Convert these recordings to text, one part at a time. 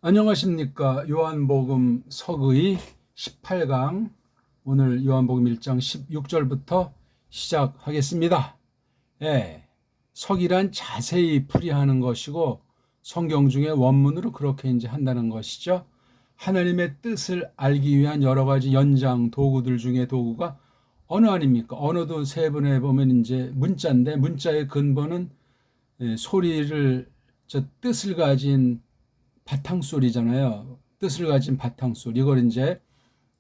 안녕하십니까. 요한복음 서의 18강 오늘 요한복음 1장 16절부터 시작하겠습니다. 예, 석이란 자세히 풀이하는 것이고 성경 중에 원문으로 그렇게 이제 한다는 것이죠. 하나님의 뜻을 알기 위한 여러 가지 연장 도구들 중에 도구가 언어 아닙니까? 언어도 세 번에 보면 이제 문자인데 문자의 근본은 소리를 뜻을 가진 바탕소리잖아요. 뜻을 가진 바탕소리. 이걸 이제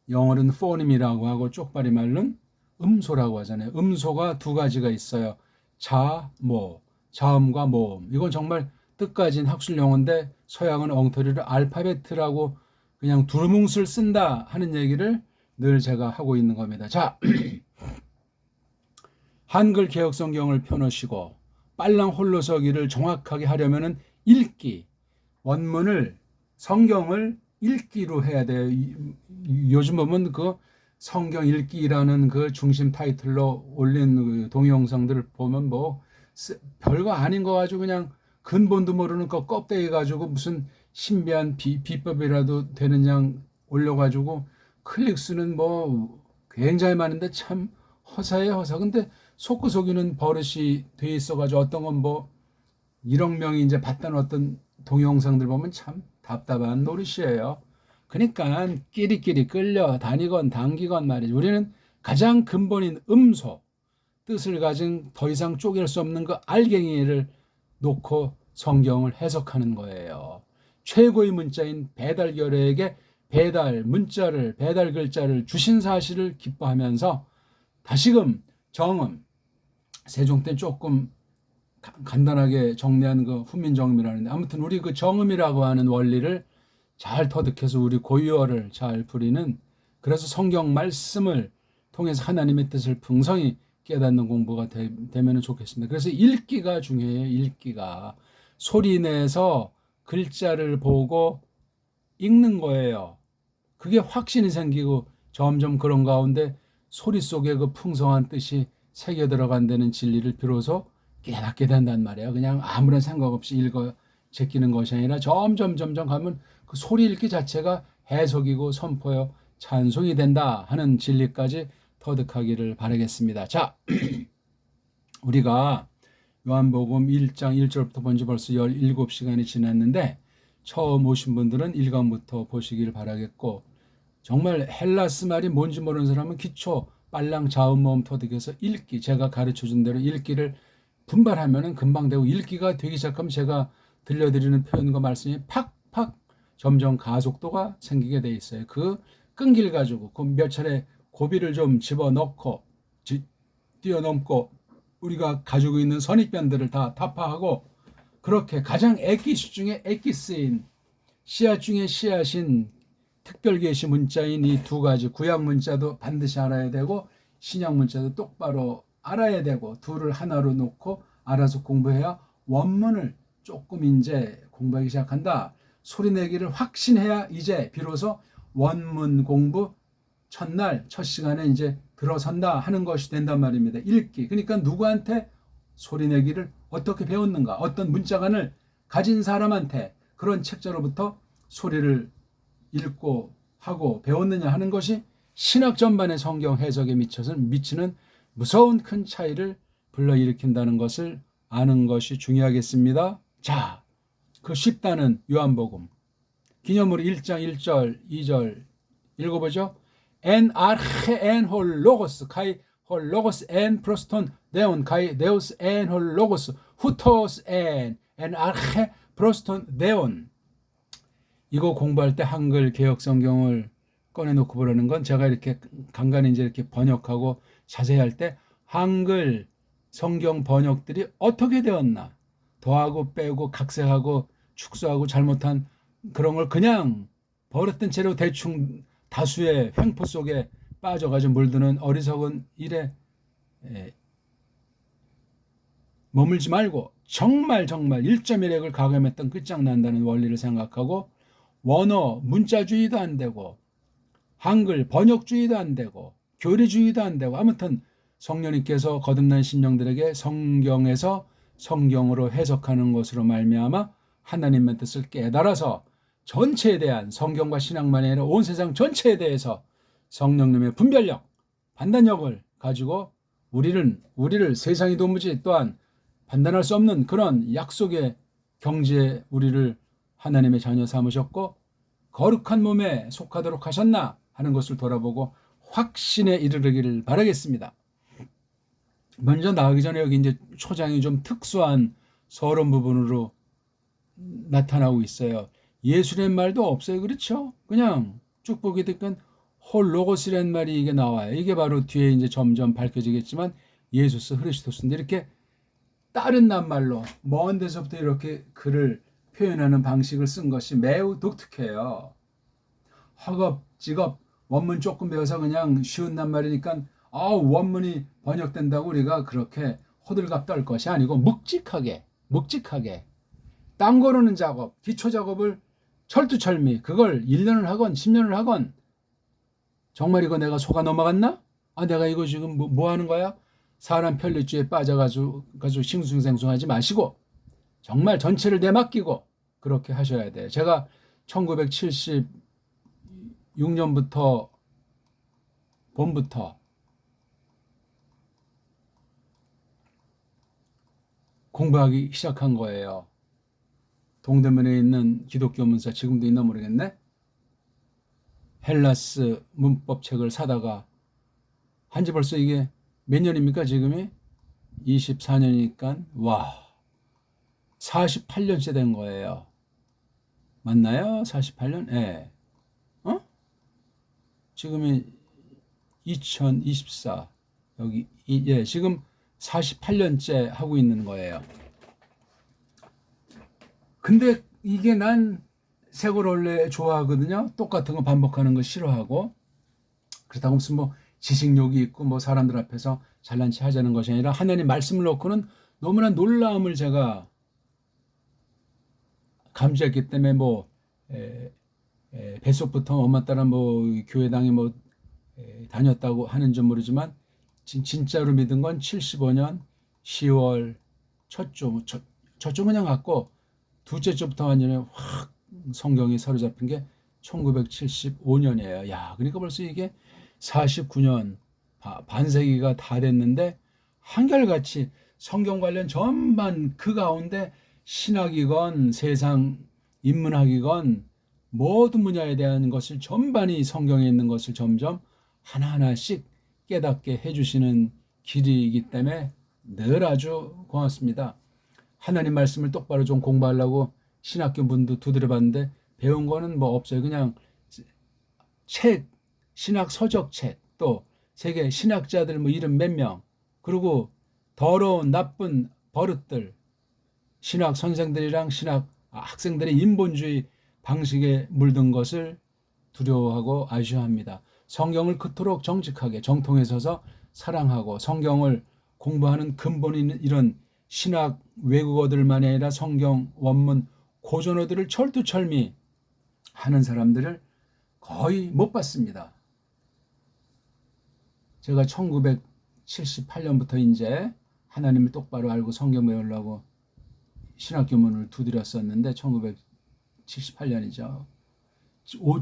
영어로는 포님이라고 하고 쪽발이 말로는 음소라고 하잖아요. 음소가 두 가지가 있어요. 자, 모, 자음과 모음. 이건 정말 뜻 가진 학술 용어인데 서양은 엉터리로 알파벳이라고 그냥 두루뭉술 쓴다 하는 얘기를 늘 제가 하고 있는 겁니다. 자, 한글 개혁 성경을 펴놓으시고 빨랑 홀로 서기를 정확하게 하려면은 읽기, 원문을 성경을 읽기로 해야 돼요. 요즘 보면 그 성경 읽기라는 그 중심 타이틀로 올린 그 동영상들을 보면 뭐 별거 아닌 거 가지고 그냥 근본도 모르는 거 껍데기 가지고 무슨 신비한 비법이라도 되는 양 올려가지고 클릭 수는 뭐 굉장히 많은데 참 허사예요, 허사. 근데 속고 속이는 버릇이 돼 있어가지고 어떤 건 뭐 1억 명이 이제 봤다는 어떤 동영상들 보면 참 답답한 노릇이에요. 그러니까 끼리끼리 끌려 다니건 당기건 말이죠. 우리는 가장 근본인 음소, 뜻을 가진 더 이상 쪼갤 수 없는 그 알갱이를 놓고 성경을 해석하는 거예요. 최고의 문자인 배달 결례에게 배달 문자를 배달 글자를 주신 사실을 기뻐하면서 다시금 정음 세종 때 조금 간단하게 정리한 그 훈민정음이라는데 아무튼 우리 그 정음이라고 하는 원리를 잘 터득해서 우리 고유어를 잘 부리는 그래서 성경 말씀을 통해서 하나님의 뜻을 풍성히 깨닫는 공부가 되면 좋겠습니다. 그래서 읽기가 중요해요. 읽기가 소리 내서 글자를 보고 읽는 거예요. 그게 확신이 생기고 점점 그런 가운데 소리 속에 그 풍성한 뜻이 새겨 들어간다는 진리를 비로소 깨닫게 된단 말이에요. 그냥 아무런 생각 없이 읽어 제끼는 것이 아니라 점점 가면 그 소리 읽기 자체가 해석이고 선포요 찬송이 된다 하는 진리까지 터득하기를 바라겠습니다. 자, 우리가 요한복음 1장 1절부터 본 지 벌써 17시간이 지났는데 처음 오신 분들은 1강부터 보시길 바라겠고 정말 헬라스 말이 뭔지 모르는 사람은 기초 빨랑 자음 모음 터득해서 읽기 제가 가르쳐준 대로 읽기를 분발하면은 금방 되고 읽기가 되기 시작하면 제가 들려드리는 표현과 말씀이 팍팍 점점 가속도가 생기게 돼 있어요. 그 끈기를 가지고 그 몇 차례 고비를 좀 집어넣고 뛰어넘고 우리가 가지고 있는 선입견들을 다 타파하고 그렇게 가장 엑기스 중에 엑기스인 씨앗 중에 씨앗인 특별 계시 문자인 이 두 가지 구약 문자도 반드시 알아야 되고 신약 문자도 똑바로 알아야 되고 둘을 하나로 놓고 알아서 공부해야 원문을 조금 이제 공부하기 시작한다. 소리 내기를 확신해야 이제 비로소 원문 공부 첫날 첫 시간에 이제 들어선다 하는 것이 된단 말입니다. 읽기. 그러니까 누구한테 소리 내기를 어떻게 배웠는가 어떤 문자관을 가진 사람한테 그런 책자로부터 소리를 읽고 하고 배웠느냐 하는 것이 신학 전반의 성경 해석에 미치는 무서운 큰 차이를 불러일으킨다는 것을 아는 것이 중요하겠습니다. 자, 그 쉽다는 요한복음 기념으로 1장 1절 2절 읽어보죠. En arche en hol logos kai hol logos en proston deon kai deus en hol logos hutos en arche proston deon. 이거 공부할 때 한글 개혁 성경을 꺼내놓고 보라는 건 제가 이렇게 간간히 이제 이렇게 번역하고 자세히 할 때 한글 성경 번역들이 어떻게 되었나 더하고 빼고 각색하고 축소하고 잘못한 그런 걸 그냥 버렸던 채로 대충 다수의 횡포 속에 빠져가지고 물드는 어리석은 일에 머물지 말고 정말 1.1핵을 가감했던 끝장난다는 원리를 생각하고 원어 문자주의도 안 되고 한글 번역주의도 안 되고 교리주의도 안 되고 아무튼 성령님께서 거듭난 심령들에게 성경에서 성경으로 해석하는 것으로 말미암아 하나님의 뜻을 깨달아서 전체에 대한 성경과 신학만이 아니라 온 세상 전체에 대해서 성령님의 분별력, 판단력을 가지고 우리를 세상이 도무지 또한 판단할 수 없는 그런 약속의 경지에 우리를 하나님의 자녀 삼으셨고 거룩한 몸에 속하도록 하셨나 하는 것을 돌아보고 확신에 이르르기를 바라겠습니다. 먼저 나가기 전에 여기 이제 초장이 좀 특수한 서론 부분으로 나타나고 있어요. 예수란 말도 없어요. 그렇죠? 그냥 쭉 보게 되면 홀로고스란 말이 이게 나와요. 이게 바로 뒤에 이제 점점 밝혀지겠지만 예수스 그리스도스인데 이렇게 다른 낱말로 먼 데서부터 이렇게 글을 표현하는 방식을 쓴 것이 매우 독특해요. 허겁지겁 원문 조금 배워서 그냥 쉬운 낱말이니까 원문이 번역된다고 우리가 그렇게 호들갑 떨 것이 아니고 묵직하게 땅 고르는 작업, 기초 작업을 철두철미 그걸 1년을 하건 10년을 하건 정말 이거 내가 속아 넘어갔나? 내가 이거 지금 뭐 하는 거야? 사람 편리주의에 빠져가지고 싱숭생숭하지 마시고 정말 전체를 내맡기고 그렇게 하셔야 돼요. 제가 1976년부터 봄부터 공부하기 시작한 거예요. 동대문에 있는 기독교 문사 지금도 있나 모르겠네. 헬라스 문법 책을 사다가 한지 벌써 이게 몇 년입니까 지금이? 24년이니까 와 48년째 된 거예요. 맞나요? 48년? 네. 지금이 2024 여기 지금 48년째 하고 있는 거예요. 근데 이게 난 새 걸 원래 좋아하거든요. 똑같은 거 반복하는 거 싫어하고 그렇다고 무슨 뭐 지식욕이 있고 뭐 사람들 앞에서 잘난 체 하자는 것이 아니라 하나님 말씀을 놓고는 너무나 놀라움을 제가 감지했기 때문에 뭐 뱃속부터 엄마 따라 뭐 교회당에 뭐 다녔다고 하는지 모르지만 진짜로 믿은 건 75년 10월 첫 주 그냥 갔고 둘째 주부터 완전히 확 성경이 사로잡힌 게 1975년이에요. 야, 그러니까 벌써 이게 49년 반세기가 다 됐는데 한결같이 성경 관련 전반 그 가운데 신학이건 세상 인문학이건 모든 분야에 대한 것을 전반이 성경에 있는 것을 점점 하나하나씩 깨닫게 해주시는 길이기 때문에 늘 아주 고맙습니다. 하나님 말씀을 똑바로 좀 공부하려고 신학교 문도 두드려봤는데 배운 거는 뭐 없어요. 그냥 책, 신학 서적 책, 또 세계 신학자들 뭐 이름 몇 명, 그리고 더러운 나쁜 버릇들, 신학 선생들이랑 신학 학생들의 인본주의 방식에 물든 것을 두려워하고 아쉬워합니다. 성경을 그토록 정직하게 정통에 서서 사랑하고 성경을 공부하는 근본인 이런 신학 외국어들만이 아니라 성경 원문 고전어들을 철두철미 하는 사람들을 거의 못 봤습니다. 제가 1978년부터 이제 하나님을 똑바로 알고 성경 배우려고 신학교 문을 두드렸었는데 1978년이죠.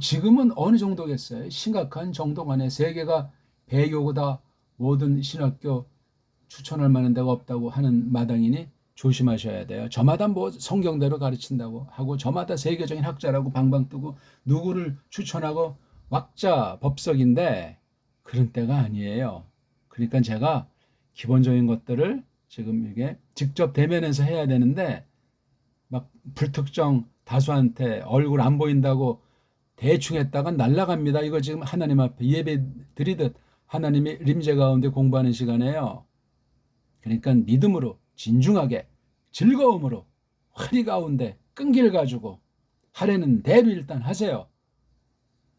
지금은 어느 정도겠어요? 심각한 정도가 아니에요. 세계가 배교보다 모든 신학교 추천할 만한 데가 없다고 하는 마당이니 조심하셔야 돼요. 저마다 뭐 성경대로 가르친다고 하고 저마다 세계적인 학자라고 방방 뜨고 누구를 추천하고 왁자 법석인데 그런 때가 아니에요. 그러니까 제가 기본적인 것들을 지금 이게 직접 대면해서 해야 되는데 막 불특정 다수한테 얼굴 안 보인다고 대충 했다가 날아갑니다. 이거 지금 하나님 앞에 예배 드리듯 하나님의 림제 가운데 공부하는 시간이에요. 그러니까 믿음으로 진중하게 즐거움으로 화리 가운데 끈기를 가지고 하려는 대로 일단 하세요.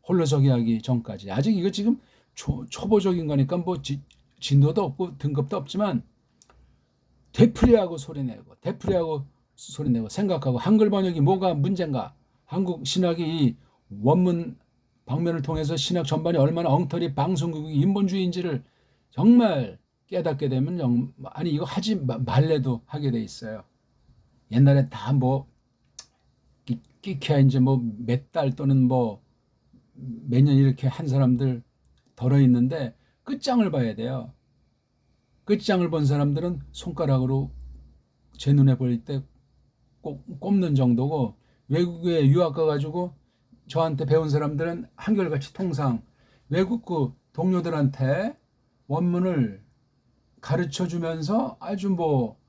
홀로서기 하기 전까지. 아직 이거 지금 초보적인 거니까 뭐 진도도 없고 등급도 없지만 되풀이하고 소리내고 생각하고 한글 번역이 뭐가 문제인가. 한국 신학이 이 원문 방면을 통해서 신학 전반이 얼마나 엉터리 방송국이 인본주의인지를 정말 깨닫게 되면 아니 이거 하지 말래도 하게 돼 있어요. 옛날에 다 뭐 끼케야 이제 뭐 몇 달 또는 뭐 몇 년 이렇게 한 사람들 덜어 있는데 끝장을 봐야 돼요. 끝장을 본 사람들은 손가락으로 제 눈에 보일 때 꼽는 정도고, 외국에 유학 가가지고 저한테 배운 사람들은 한결같이 통상 외국 그 동료들한테 원문을 가르쳐 주면서 아주 뭐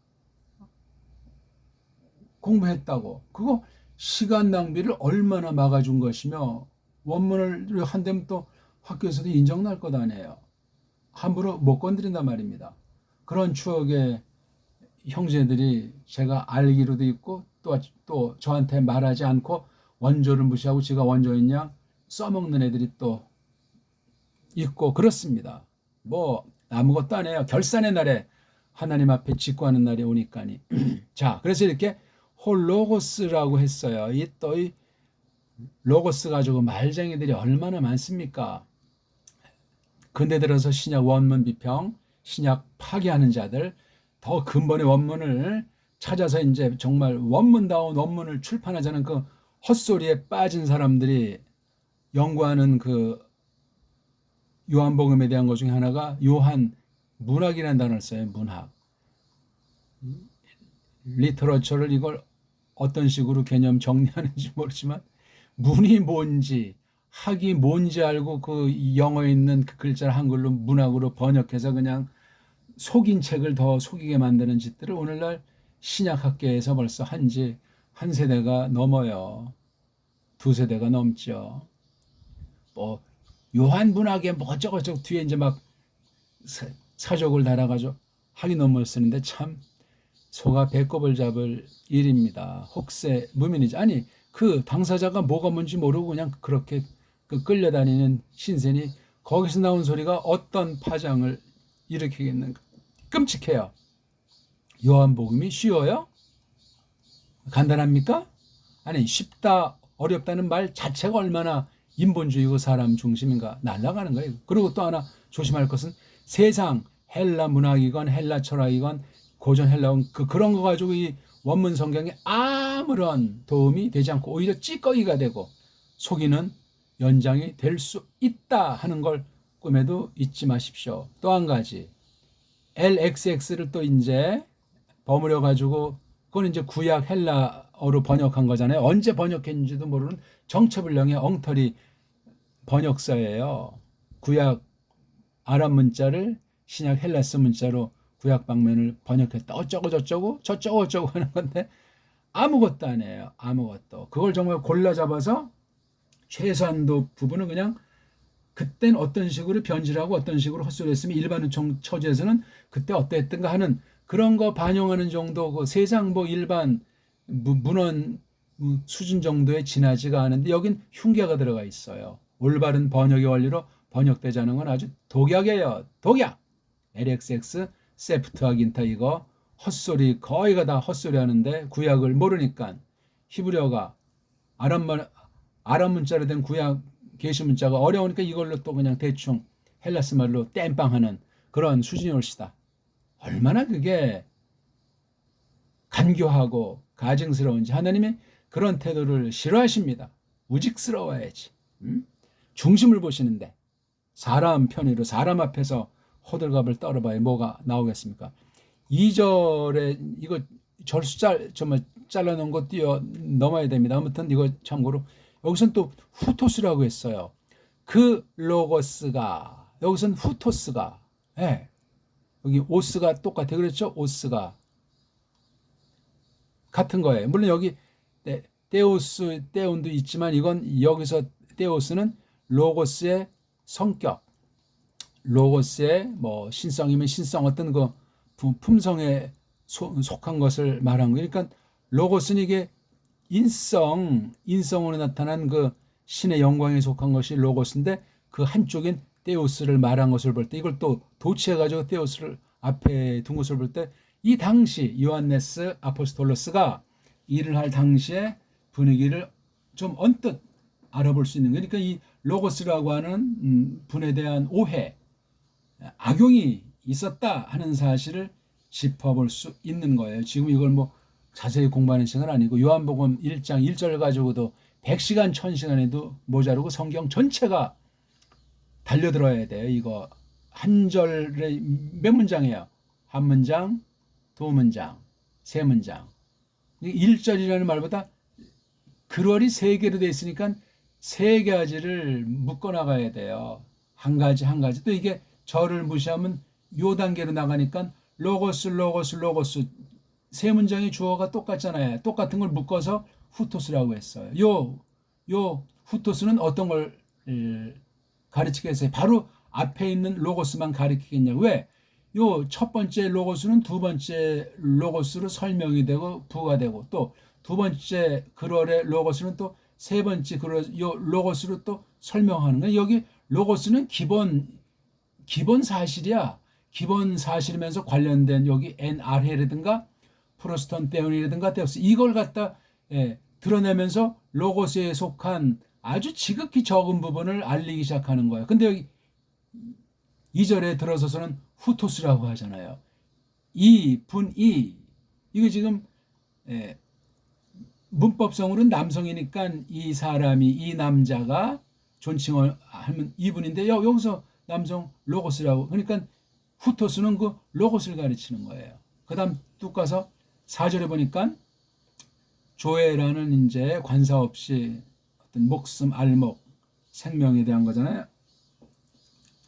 공부했다고, 그거 시간 낭비를 얼마나 막아준 것이며, 원문을 한다면 또 학교에서도 인정날 것 아니에요. 함부로 못 건드린단 말입니다. 그런 추억의 형제들이 제가 알기로도 있고, 또 저한테 말하지 않고 원조를 무시하고 제가 원조인 양 써먹는 애들이 또 있고 그렇습니다. 뭐 아무것도 안 해요. 결산의 날에 하나님 앞에 직구하는 날이 오니까니. 자, 그래서 이렇게 홀로고스라고 했어요. 이 로고스 가지고 말쟁이들이 얼마나 많습니까? 근대 들어서 신약 원문 비평, 신약 파괴하는 자들, 더 근본의 원문을 찾아서 이제 정말 원문다운 원문을 출판하자는 그 헛소리에 빠진 사람들이 연구하는 그 요한복음에 대한 것 중에 하나가 요한 문학이라는 단어를 써요. 문학. 리터러처를 이걸 어떤 식으로 개념 정리하는지 모르지만, 문이 뭔지 학이 뭔지 알고 그 영어에 있는 그 글자를 한글로 문학으로 번역해서 그냥 속인 책을 더 속이게 만드는 짓들을 오늘날 신약학계에서 벌써 한지 한 세대가 넘어요. 두 세대가 넘죠. 뭐 요한 문학에 뭐 어쩌고저쩌고 뒤에 이제 막 사족을 달아가지고 학위 논문을 쓰는데 참 소가 배꼽을 잡을 일입니다. 혹세 무민이지. 아니 그 당사자가 뭐가 뭔지 모르고 그냥 그렇게 그 끌려다니는 신세니 거기서 나온 소리가 어떤 파장을 일으키겠는가. 끔찍해요. 요한복음이 쉬워요? 간단합니까? 아니 쉽다 어렵다는 말 자체가 얼마나 인본주의고 사람 중심인가 날아가는 거예요. 그리고 또 하나 조심할 것은 세상 헬라 문학이건 헬라 철학이건 고전 헬라어 그런 거 가지고 이 원문 성경에 아무런 도움이 되지 않고 오히려 찌꺼기가 되고 속이는 연장이 될 수 있다 하는 걸 꿈에도 잊지 마십시오. 또 한 가지 LXX를 또 이제 버무려 가지고 그건 이제 구약 헬라어로 번역한 거잖아요. 언제 번역했는지도 모르는 정체불명의 엉터리 번역서예요. 구약 아랍 문자를 신약 헬라스 문자로 구약 방면을 번역했다. 어쩌고 저쩌고 저쩌고 저쩌고 하는 건데 아무것도 안 해요. 아무것도. 그걸 정말 골라 잡아서 최소한도 부분은 그냥 그땐 어떤 식으로 변질하고 어떤 식으로 헛소리했으면 일반 처지에서는 그때 어땠던가 하는 그런 거 반영하는 정도 그 세상 뭐 일반 문헌 수준 정도에 지나지가 않은데 여긴 흉계가 들어가 있어요. 올바른 번역의 원리로 번역되지 않은 건 아주 독약이에요. 독약. LXX, 세프트아긴타 이거 헛소리 거의가 다 헛소리 하는데 구약을 모르니까 히브리어가 아랍 문자로 된 구약 계시 문자가 어려우니까 이걸로 또 그냥 대충 헬라스 말로 땜빵하는 그런 수준이 올시다. 얼마나 그게 간교하고 가증스러운지 하나님이 그런 태도를 싫어하십니다. 우직스러워야지. 중심을 보시는데 사람 편의로 사람 앞에서 호들갑을 떨어봐야 뭐가 나오겠습니까? 2절에 이거 절수 정말 잘라놓은 거 뛰어 넘어야 됩니다. 아무튼 이거 참고로 여기서는 또 후토스라고 했어요. 그 로고스가 여기서는 후토스가 여기 오스가 똑같아요. 그렇죠? 오스가 같은 거예요. 물론 여기 테오스, 테온도 있지만 이건 여기서 테오스는 로고스의 성격, 로고스의 뭐 신성이면 신성 어떤 그 품성에 속한 것을 말한 거예요. 그러니까 로고스는 이게 인성으로 나타난 그 신의 영광에 속한 것이 로고스인데 그 한쪽인 테오스를 말한 것을 볼 때 이걸 또 도치해가지고 테오스를 앞에 둔 것을 볼 때 이 당시 요한네스 아포스톨로스가 일을 할 당시의 분위기를 좀 언뜻 알아볼 수 있는 거예요. 그러니까 이 로고스라고 하는 분에 대한 오해, 악용이 있었다 하는 사실을 짚어볼 수 있는 거예요. 지금 이걸 뭐 자세히 공부하는 시간 아니고 요한복음 1장 1절 가지고도 100시간 1000시간에도 모자르고 성경 전체가 달려들어야 돼요. 이거 한 절에 몇 문장이에요? 한 문장, 두 문장, 세 문장. 1절이라는 말보다 글월이 세 개로 되어 있으니까 세 가지를 묶어 나가야 돼요. 한 가지 한 가지. 또 이게 절을 무시하면 요 단계로 나가니까 로고스 로고스 로고스 세 문장의 주어가 똑같잖아요. 똑같은 걸 묶어서 후토스라고 했어요. 요 후토스는 어떤 걸 가르치겠어요? 바로 앞에 있는 로고스만 가르치겠냐고. 왜? 요 첫 번째 로고스는 두 번째 로고스로 설명이 되고 부가 되고, 또 두 번째 글월의 로고스는 또 세 번째 글월 요 로고스로 또 설명하는 거예요. 여기 로고스는 기본 사실이야. 기본 사실이면서 관련된 여기 NR해라든가 프로스턴 대운이라든가 데우스 이걸 갖다 드러내면서 로고스에 속한 아주 지극히 적은 부분을 알리기 시작하는 거예요. 근데 여기 2절에 들어서서는 후토스라고 하잖아요. 분이 이거 지금 문법성으로는 남성이니까 이 사람이 이 남자가 존칭을 하면 이분인데 여기서 남성 로고스라고 그러니까 후토스는 그 로고스를 가르치는 거예요. 그다음 뚝 가서 4절에 보니까 조회라는 이제 관사 없이 어떤 목숨, 알목, 생명에 대한 거잖아요.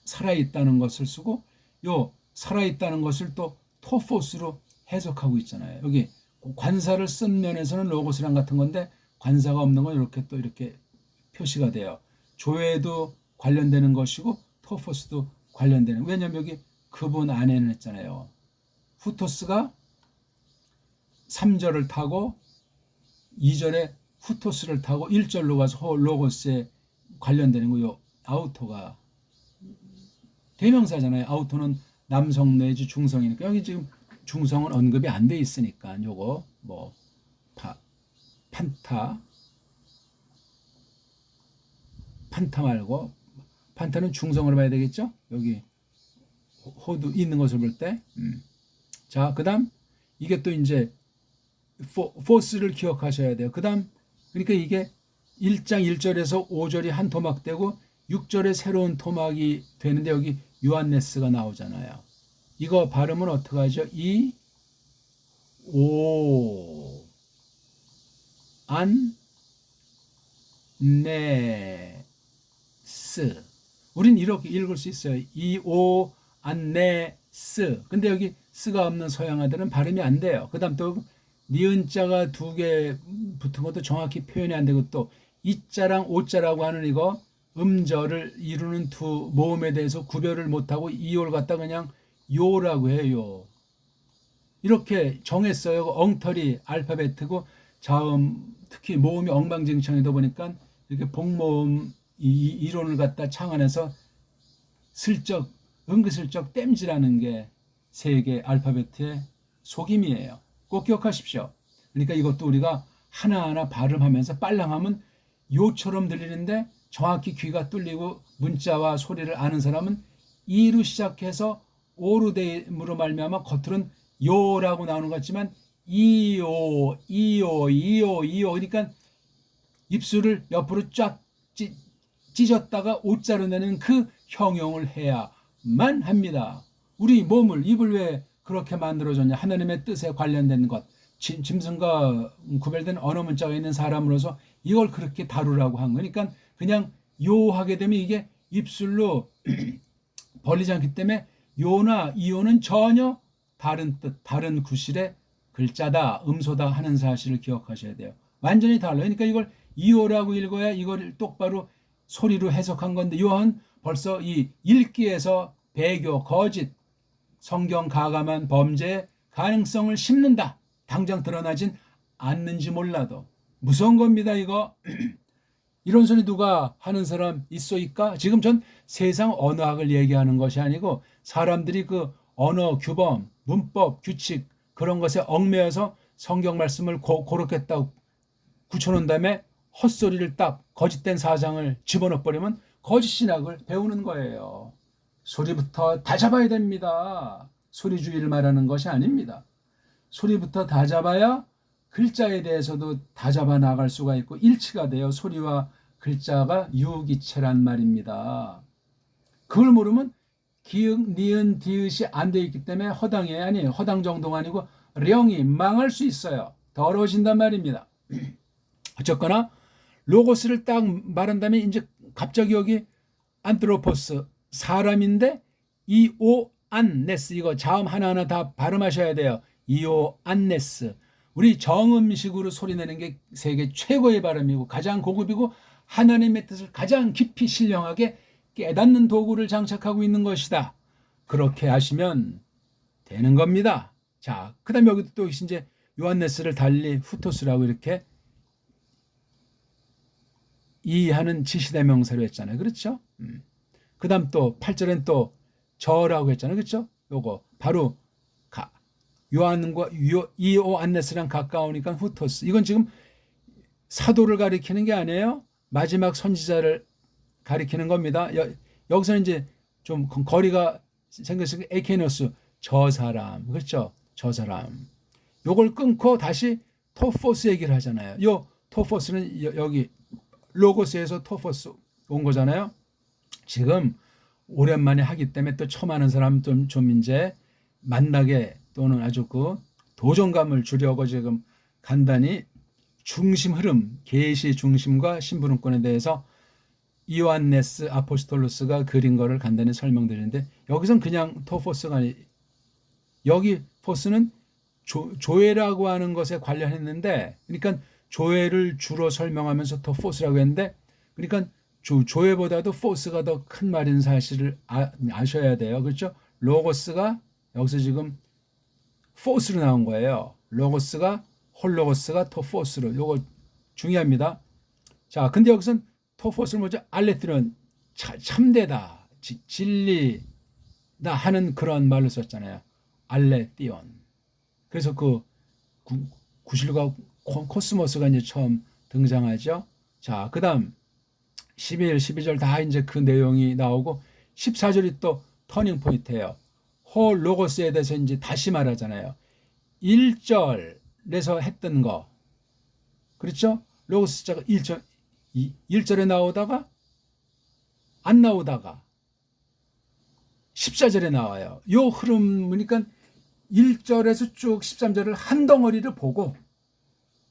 살아있다는 것을 쓰고 요 살아있다는 것을 또 토포스로 해석하고 있잖아요. 여기 관사를 쓴 면에서는 로고스랑 같은 건데 관사가 없는 건 이렇게 또 이렇게 표시가 돼요. 조회도 관련되는 것이고 토포스도 관련되는. 왜냐면 여기 그분 안에는 했잖아요. 후토스가 3절을 타고 2절에 후토스를 타고 1절로 가서 로고스에 관련되는 거요. 아우토가 대명사잖아요. 아우토는 남성 내지 중성이니까 여기 지금 중성은 언급이 안 돼 있으니까 요거 뭐 판타 말고 판타는 중성으로 봐야 되겠죠? 여기 호두 있는 것을 볼 때. 자, 그다음 이게 또 이제 포스를 기억하셔야 돼요. 그다음 그러니까 이게 1장 1절에서 5절이 한 토막 되고 6절에 새로운 토막이 되는데 여기 요한네스가 나오잖아요. 이거 발음은 어떻게 하죠? 안네스. 우린 이렇게 읽을 수 있어요. 안네스. 근데 여기 스가 없는 서양어들은 발음이 안 돼요. 그다음 또 니은자가 두 개 붙은 것도 정확히 표현이 안 되고 또 이자랑 오자라고 하는 이거 음절을 이루는 두 모음에 대해서 구별을 못하고 이올 갖다 그냥 요라고 해요. 이렇게 정했어요. 엉터리 알파벳이고 자음 특히 모음이 엉망진창이다 보니까 이렇게 복모음 이론을 갖다 창안해서 슬쩍 은근슬쩍 땜질하는 게 세계 알파벳의 속임이에요. 꼭 기억하십시오. 그러니까 이것도 우리가 하나하나 발음하면서 빨랑하면 요처럼 들리는데 정확히 귀가 뚫리고 문자와 소리를 아는 사람은 이로 시작해서 오로 됨으로 말미암아 겉으로는 요라고 나오는 것 같지만 이오 그러니까 입술을 옆으로 쫙 찢었다가 오자로 내는 그 형용을 해야만 합니다. 우리 몸을 입을 왜 그렇게 만들어졌냐? 하나님의 뜻에 관련된 것, 짐승과 구별된 언어 문자가 있는 사람으로서 이걸 그렇게 다루라고 한 거니까 그냥 요 하게 되면 이게 입술로 벌리지 않기 때문에 요나 이요는 전혀 다른 뜻, 다른 구실의 글자다, 음소다 하는 사실을 기억하셔야 돼요. 완전히 달라요. 그러니까 이걸 이요라고 읽어야 이걸 똑바로 소리로 해석한 건데 요한 벌써 이 읽기에서 배교, 거짓, 성경 가감한 범죄의 가능성을 심는다. 당장 드러나진 않는지 몰라도 무서운 겁니다. 이거 이런 소리 누가 하는 사람 있소이까? 지금 전 세상 언어학을 얘기하는 것이 아니고 사람들이 그 언어 규범, 문법, 규칙 그런 것에 얽매여서 성경 말씀을 그렇게 딱 굳혀놓은 다음에 헛소리를 딱 거짓된 사상을 집어넣어버리면 거짓 신학을 배우는 거예요. 소리부터 다 잡아야 됩니다. 소리주의를 말하는 것이 아닙니다. 소리부터 다 잡아야 글자에 대해서도 다 잡아 나갈 수가 있고 일치가 돼요. 소리와 글자가 유기체란 말입니다. 그걸 모르면 기역, 니은, 디귿이 안 돼 있기 때문에 허당이 아니 허당 정도가 아니고 령이 망할 수 있어요. 더러워진단 말입니다. 어쨌거나 로고스를 딱 말한 다음에 이제 갑자기 여기 안트로포스 사람인데 이오안네스 이거 자음 하나하나 다 발음하셔야 돼요. 이오안네스 우리 정음식으로 소리내는 게 세계 최고의 발음이고 가장 고급이고 하나님의 뜻을 가장 깊이 신령하게 깨닫는 도구를 장착하고 있는 것이다. 그렇게 하시면 되는 겁니다. 자, 그 다음에 여기도 또 이제 요한네스를 달리 후토스라고 이렇게 이해하는 지시대명사로 했잖아요. 그렇죠? 그 다음 또 8절엔 또 저라고 했잖아요. 그렇죠? 요거 바로 요한과 이오안네스랑 가까우니까 후토스. 이건 지금 사도를 가리키는 게 아니에요. 마지막 선지자를 가리키는 겁니다. 여기서는 이제 좀 거리가 생겼으니까 에케노스 저 사람 그렇죠? 저 사람 요걸 끊고 다시 토포스 얘기를 하잖아요. 요 토포스는 여기 로고스에서 토포스 온 거잖아요. 지금 오랜만에 하기 때문에 또 처음 하는 사람 좀 이제 만나게 또는 아주 그 도전감을 주려고 지금 간단히 중심 흐름, 계시 중심과 심부름권에 대해서 이오안네스 아포스톨로스가 그린 거를 간단히 설명드리는데 여기선 그냥 토포스가 아니 여기 포스는 조회라고 하는 것에 관련했는데 그러니까 조회를 주로 설명하면서 토포스라고 했는데 그러니까 조회보다도 포스가 더 큰 말인 사실을 아셔야 돼요. 그렇죠? 로고스가 여기서 지금 포스로 나온 거예요. 로고스가 홀로고스가 토포스로 요거 중요합니다. 자, 근데 여기서는 토포스를 먼저 알레트론 참되다, 진리다 하는 그런 말로 썼잖아요. 알레티온. 그래서 그 구실과 코스모스가 이제 처음 등장하죠. 자, 그다음 11, 12절 다 이제 그 내용이 나오고 14절이 또 터닝 포인트예요. 홀로고스에 대해서 이제 다시 말하잖아요. 1절에서 했던 거. 그렇죠? 로고스 숫자가 1절에 나오다가 안 나오다가 14절에 나와요. 요 흐름 보니까 1절에서 쭉 13절을 한 덩어리를 보고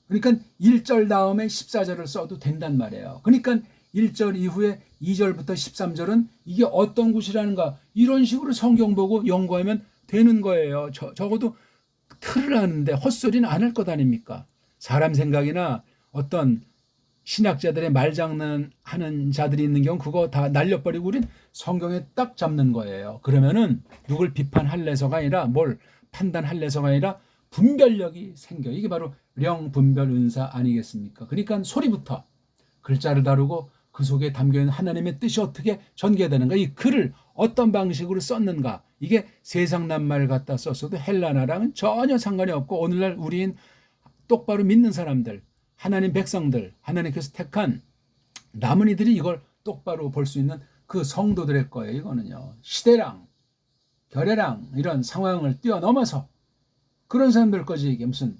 그러니까 1절 다음에 14절을 써도 된단 말이에요. 그러니까 1절 이후에 2절부터 13절은 이게 어떤 곳이라는가 이런 식으로 성경 보고 연구하면 되는 거예요. 적어도 틀을 하는데 헛소리는 안 할 것 아닙니까? 사람 생각이나 어떤 신학자들의 말장난하는 자들이 있는 경우 그거 다 날려버리고 우린 성경에 딱 잡는 거예요. 그러면은 누굴 비판할래서가 아니라 뭘 판단할래서가 아니라 분별력이 생겨. 이게 바로 령분별은사 아니겠습니까? 그러니까 소리부터 글자를 다루고 그 속에 담겨있는 하나님의 뜻이 어떻게 전개되는가 이 글을 어떤 방식으로 썼는가 이게 세상 낱말 갖다 썼어도 헬라나랑은 전혀 상관이 없고 오늘날 우리인 똑바로 믿는 사람들 하나님 백성들 하나님께서 택한 남은 이들이 이걸 똑바로 볼 수 있는 그 성도들의 거예요. 이거는요. 시대랑 결례랑 이런 상황을 뛰어넘어서 그런 사람들 거지 이게 무슨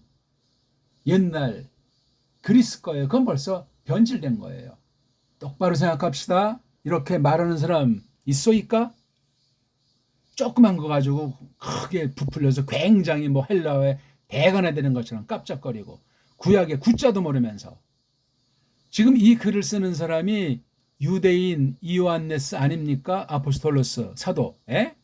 옛날 그리스 거예요. 그건 벌써 변질된 거예요. 똑바로 생각합시다. 이렇게 말하는 사람 있소이까? 조그만 거 가지고 크게 부풀려서 굉장히 뭐 헬라어에 대간에 되는 것처럼 깜짝거리고 구약의 구자도 모르면서 지금 이 글을 쓰는 사람이 유대인 이오안네스 아닙니까? 아포스톨로스 사도. 에?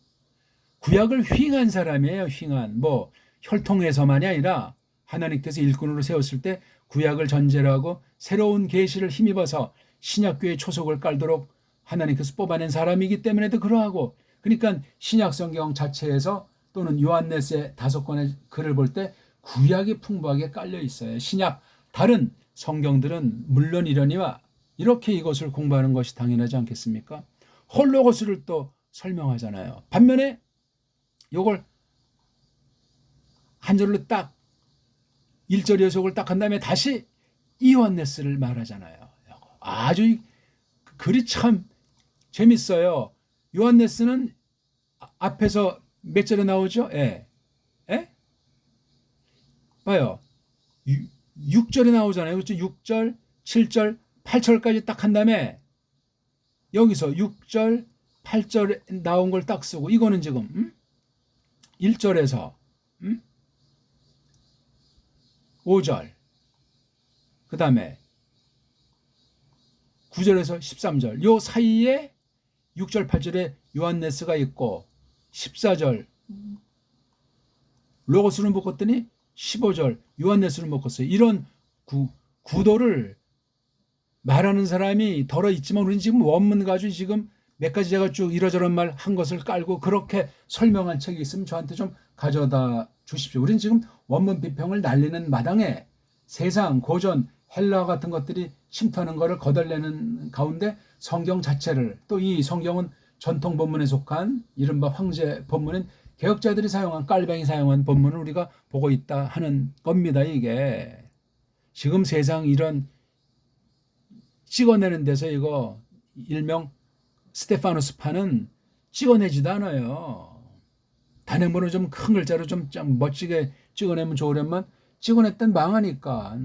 구약을 휘행한 사람이에요. 휘행한 뭐 혈통에서만이 아니라 하나님께서 일꾼으로 세웠을 때 구약을 전제로 하고 새로운 계시를 힘입어서 신약교회 초석을 깔도록 하나님께서 뽑아낸 사람이기 때문에도 그러하고 그러니까 신약 성경 자체에서 또는 요한네스의 5권의 글을 볼 때 구약이 풍부하게 깔려 있어요. 신약 다른 성경들은 물론 이러니와 이렇게 이것을 공부하는 것이 당연하지 않겠습니까? 홀로고스를 또 설명하잖아요. 반면에 이걸 한 절로 딱 1절 요속을 딱 한 다음에 다시 요한네스를 말하잖아요. 아주 글이 참 재밌어요. 요한네스는 앞에서 몇 절에 나오죠? 예. 예? 봐요. 6절에 나오잖아요. 그렇죠? 6절, 7절, 8절까지 딱 한 다음에 여기서 6절, 8절에 나온 걸 딱 쓰고 이거는 지금 1절에서 5절 그 다음에 9절에서 13절 요 사이에 6절, 8절에 요한네스가 있고 14절 로고스를 묶었더니 15절 요한네스를 묶었어요. 이런 구도를 말하는 사람이 덜어 있지만 우리는 지금 원문 가지고 지금 몇 가지 제가 쭉 이러저런 말 한 것을 깔고 그렇게 설명한 책이 있으면 저한테 좀 가져다 주십시오. 우리는 지금 원문 비평을 날리는 마당에 세상 고전 헬라 같은 것들이 침투하는 것을 거덜내는 가운데 성경 자체를 또 이 성경은 전통 본문에 속한 이른바 황제 본문인 개혁자들이 사용한 깔뱅이 사용한 본문을 우리가 보고 있다 하는 겁니다. 이게 지금 세상 이런 찍어내는 데서 이거 일명 스테파노스파는 찍어내지도 않아요. 단행본을 좀 큰 글자로 좀 멋지게 찍어내면 좋으련만 찍어냈던 망하니까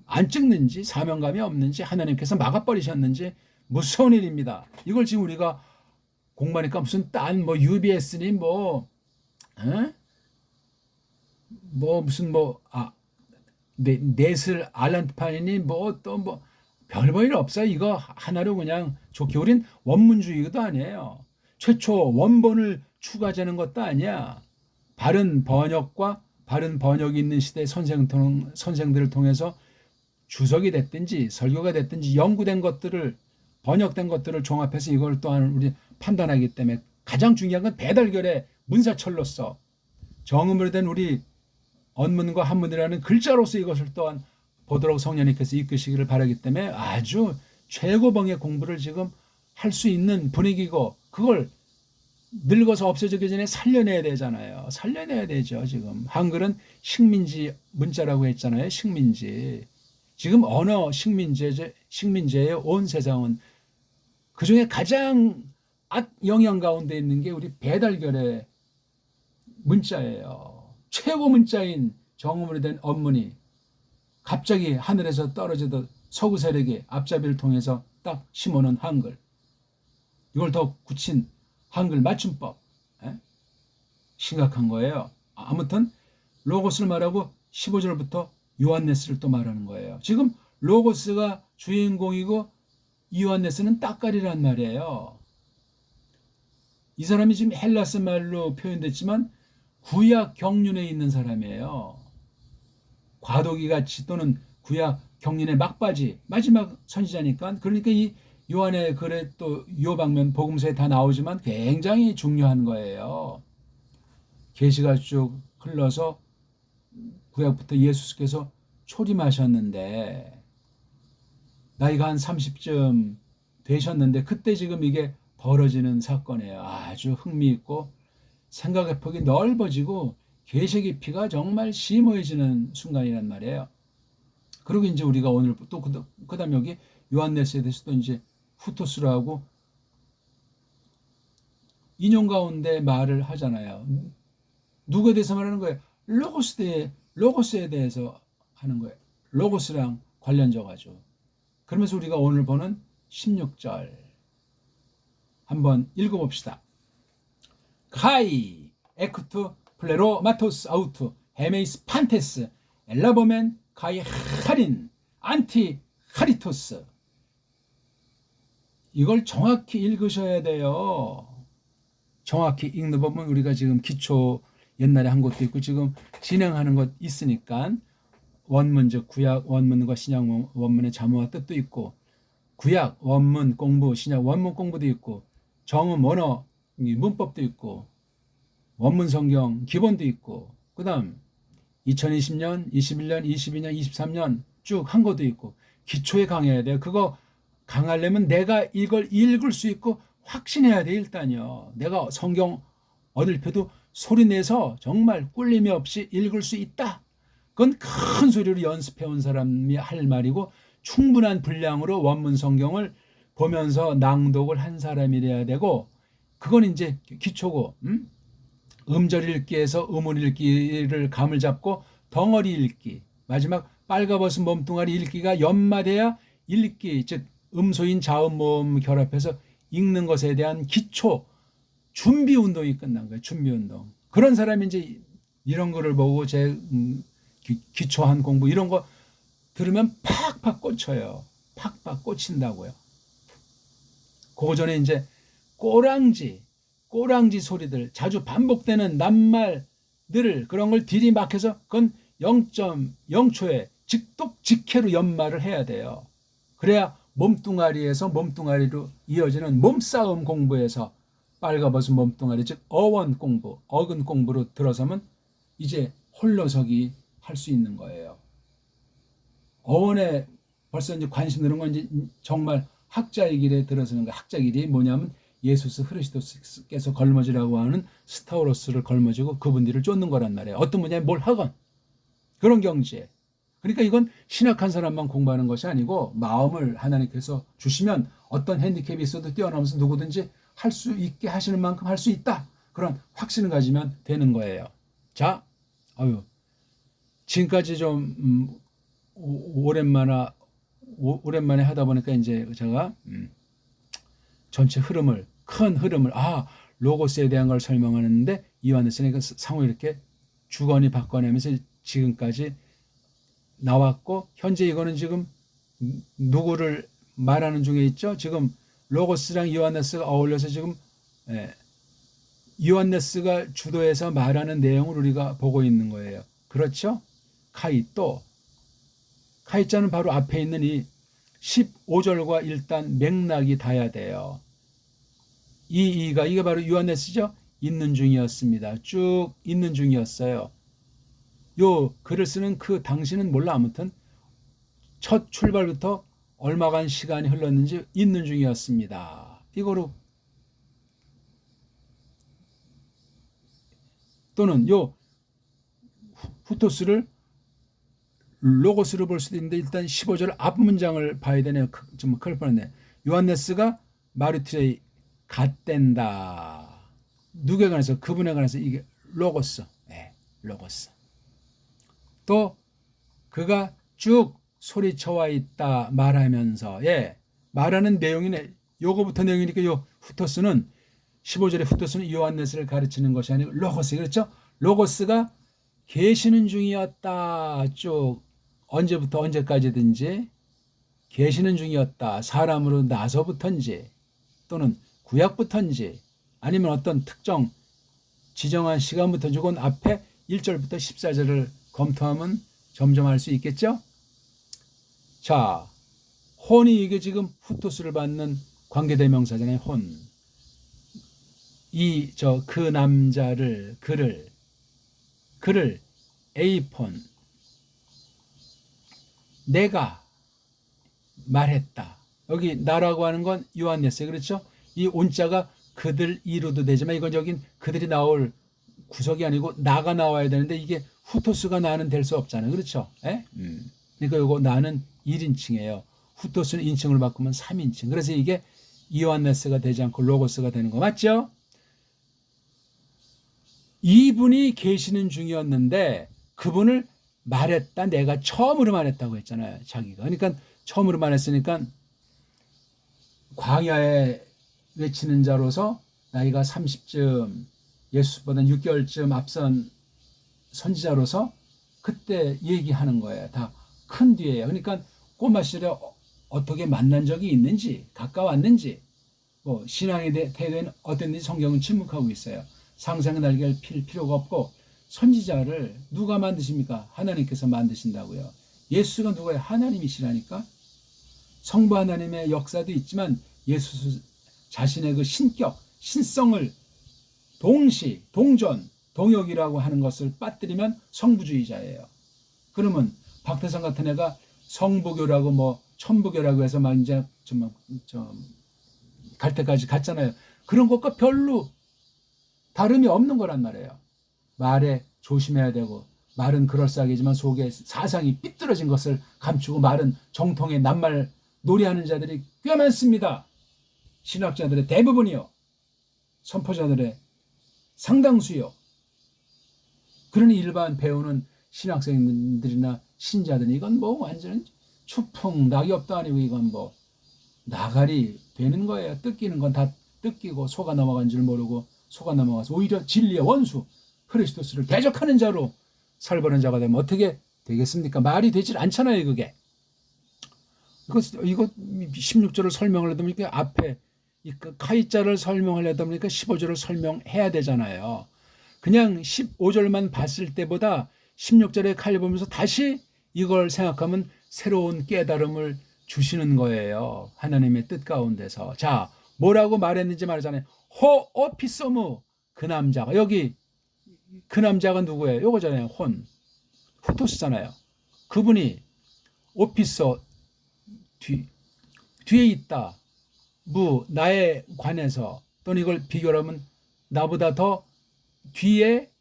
안 찍는지 사명감이 없는지 하나님께서 막아버리셨는지 무서운 일입니다. 이걸 지금 우리가 공부하니까 무슨 딴 뭐 UBS니 무슨 넷을 알란트판이니 별 볼 일 없어요. 이거 하나로 그냥 좋게 우린 원문주의도 아니에요. 최초 원본을 추가하자는 것도 아니야. 바른 번역과 바른 번역이 있는 시대 선생들을 통해서 주석이 됐든지 설교가 됐든지 연구된 것들을 번역된 것들을 종합해서 이걸 또한 우리 판단하기 때문에 가장 중요한 건 배달결의 문사철로서 정음으로 된 우리 언문과 한문이라는 글자로서 이것을 또한 보도록 성령님께서 이끄시기를 바라기 때문에 아주 최고봉의 공부를 지금 할 수 있는 분위기고 그걸 늙어서 없어지기 전에 살려내야 되잖아요. 살려내야 되죠. 지금 한글은 식민지 문자라고 했잖아요. 식민지. 지금 언어 식민지의 온 세상은 그중에 가장 악영향 가운데 있는 게 우리 배달결의 문자예요. 최고 문자인 정음으로 된 언문이 갑자기 하늘에서 떨어지듯 서구 세력이 앞잡이를 통해서 딱 심어놓은 한글. 이걸 더 굳힌 한글 맞춤법. 심각한 거예요. 아무튼 로고스를 말하고 15절부터 요한네스를 또 말하는 거예요. 지금 로고스가 주인공이고 요한네스는 따까리란 말이에요. 이 사람이 지금 헬라스 말로 표현됐지만 구약 경륜에 있는 사람이에요. 과도기 같이 또는 구약 경륜의 막바지 마지막 선지자니까 그러니까 이 요한의 글에 또 요 방면 복음서에 다 나오지만 굉장히 중요한 거예요. 계시가 쭉 흘러서 구약부터 예수께서 초림하셨는데 나이가 한 30쯤 되셨는데 그때 지금 이게 벌어지는 사건이에요. 아주 흥미있고 생각의 폭이 넓어지고 계시 깊이가 정말 심오해지는 순간이란 말이에요. 그리고 이제 우리가 오늘 또 그다음 여기 요한네스에 대해서 또 이제 후토스라고 인용 가운데 말을 하잖아요. 누구에 대해서 말하는 거예요? 로고스에 대해서 하는 거예요. 로고스랑 관련져 가지고. 그러면서 우리가 오늘 보는 16절 한번 읽어봅시다. 카이 에크투 플레로 마토스 아우투 헤메이스 판테스 엘라보멘 카이 하린 안티 카리토스. 이걸 정확히 읽으셔야 돼요. 정확히 읽는 법은 우리가 지금 기초 옛날에 한 것도 있고 지금 진행하는 것 있으니까 원문 즉 구약 원문과 신약 원문의 자모와 뜻도 있고 구약 원문 공부 신약 원문 공부도 있고 정음 언어 문법도 있고 원문 성경 기본도 있고 그 다음 2020년 21년 22년 23년 쭉 한 것도 있고 기초에 강해야 돼요. 그거 강하려면 내가 이걸 읽을 수 있고 확신해야 돼. 일단요 내가 성경 얻을표도 소리내서 정말 꿀림이 없이 읽을 수 있다. 그건 큰 소리로 연습해온 사람이 할 말이고 충분한 분량으로 원문 성경을 보면서 낭독을 한 사람이래야 되고 그건 이제 기초고 음절 읽기에서 음운 읽기를 감을 잡고 덩어리 읽기 마지막 빨가벗은 몸뚱아리 읽기가 연마돼야 읽기, 즉 음소인 자음모음 결합해서 읽는 것에 대한 기초 준비 운동이 끝난 거예요. 준비 운동. 그런 사람이 이제 이런 거를 보고 제 기초한 공부 이런 거 들으면 팍팍 꽂혀요. 팍팍 꽂힌다고요. 그 전에 이제 꼬랑지 소리들, 자주 반복되는 낱말들, 그런 걸 들이막혀서 그건 0.0초에 직독직해로 연마를 해야 돼요. 그래야 몸뚱아리에서 몸뚱아리로 이어지는 몸싸움 공부에서 빨가벗은 몸뚱아리, 즉 어원 공부, 어근 공부로 들어서면 이제 홀로서기 할 수 있는 거예요. 어원에 벌써 이제 관심 드는 건 이제 정말 학자의 길에 들어서는 거. 학자 길이 뭐냐면 예수스 그리스도께서 걸머지라고 하는 스타우로스를 걸머지고 그분들을 쫓는 거란 말이에요. 어떤 분야에 뭘 하건 그런 경지에. 그러니까 이건 신학한 사람만 공부하는 것이 아니고 마음을 하나님께서 주시면 어떤 핸디캡이 있어도 뛰어넘어서 누구든지 할 수 있게 하시는 만큼 할 수 있다. 그런 확신을 가지면 되는 거예요. 자, 지금까지 좀 오랜만에 하다 보니까 이제 제가 전체 흐름을, 큰 흐름을, 로고스에 대한 걸 설명하는데 이완네스는 상호 이렇게 주거니 받거니하면서 지금까지 나왔고, 현재 이거는 지금 누구를 말하는 중에 있죠? 지금 로고스랑 이완네스가 어울려서 지금 이완네스가 주도해서 말하는 내용을 우리가 보고 있는 거예요. 그렇죠? 카이자는 바로 앞에 있는 이 15절과 일단 맥락이 닿아야 돼요. 이게 바로 요한네스죠. 있는 중이었습니다. 쭉 있는 중이었어요. 요 글을 쓰는 그 당시는 몰라. 아무튼 첫 출발부터 얼마간 시간이 흘렀는지 있는 중이었습니다. 이거로, 또는 요 후토스를 로고스로 볼 수도 있는데 일단 15절 앞 문장을 봐야 되네요. 좀 큰일 뻔했네. 요한네스가 마르티레이 갓된다. 누구에 관해서? 그분에 관해서. 이게 로고스. 로고스. 또 그가 쭉 소리쳐와 있다 말하면서, 말하는 내용이네. 요거부터 내용이니까 요 후토스는 15절의 후토스는 요한네스를 가르치는 것이 아니고 로고스. 그렇죠? 로고스가 계시는 중이었다. 쭉 언제부터 언제까지든지 계시는 중이었다. 사람으로 나서부터인지 또는 구약부터인지 아니면 어떤 특정 지정한 시간부터 주곤 앞에 1절부터 14절을 검토하면 점점 알 수 있겠죠? 자, 혼이 이게 지금 후토스를 받는 관계대명사잖아요. 혼. 그 남자를, 그를 에이폰, 내가 말했다. 여기 나라고 하는 건 요한네스예요. 그렇죠? 이 온자가 그들 이로도 되지만 이건 여긴 그들이 나올 구석이 아니고 나가 나와야 되는데 이게 후토스가 나는 될 수 없잖아요. 그렇죠? 그러니까 이거 나는 1인칭이에요. 후토스는 인칭을 바꾸면 3인칭. 그래서 이게 요한네스가 되지 않고 로고스가 되는 거 맞죠? 이분이 계시는 중이었는데 그분을 말했다. 내가 처음으로 말했다고 했잖아요. 자기가. 그러니까 처음으로 말했으니까 광야에 외치는 자로서 나이가 30쯤 예수보다 6개월쯤 앞선 선지자로서 그때 얘기하는 거예요. 다 큰 뒤에요. 그러니까 꼬마 시절에 어떻게 만난 적이 있는지, 가까웠는지, 뭐 신앙의 태도는 어땠는지 성경은 침묵하고 있어요. 상상의 날개를 필 필요가 없고, 선지자를 누가 만드십니까? 하나님께서 만드신다고요. 예수가 누가요? 하나님이시라니까. 성부 하나님의 역사도 있지만 예수 자신의 그 신격, 신성을 동시, 동전, 동역이라고 하는 것을 빠뜨리면 성부주의자예요. 그러면 박태성 같은 애가 성부교라고 뭐 천부교라고 해서 막 이제 갈 때까지 갔잖아요. 그런 것과 별로 다름이 없는 거란 말이에요. 말에 조심해야 되고, 말은 그럴싸하겠지만 속에 사상이 삐뚤어진 것을 감추고 말은 정통의 낱말 놀이하는 자들이 꽤 많습니다. 신학자들의 대부분이요. 선포자들의 상당수요. 그러니 일반 배우는 신학생들이나 신자들은 이건 뭐 완전 추풍 낙엽도 아니고 이건 뭐 나갈이 되는 거예요. 뜯기는 건 다 뜯기고 속아 넘어간 줄 모르고 속아 넘어가서 오히려 진리의 원수 그리스도스를 대적하는 자로 살벌한 자가 되면 어떻게 되겠습니까? 말이 되질 않잖아요. 그게 이거 16절을 설명하려다 보니까 앞에 카이자를 설명하려다 보니까 15절을 설명해야 되잖아요. 그냥 15절만 봤을 때보다 16절의 칼을 보면서 다시 이걸 생각하면 새로운 깨달음을 주시는 거예요. 하나님의 뜻 가운데서. 자, 뭐라고 말했는지 말하잖아요. 호오피소무 그 남자가 여기 그 남자가 누구예요? 요거잖아요. 후토스잖아요. 그분이 오피소 뒤에 있다. 나에 관해서 또는 이걸 비교하면 나보다 더 뒤에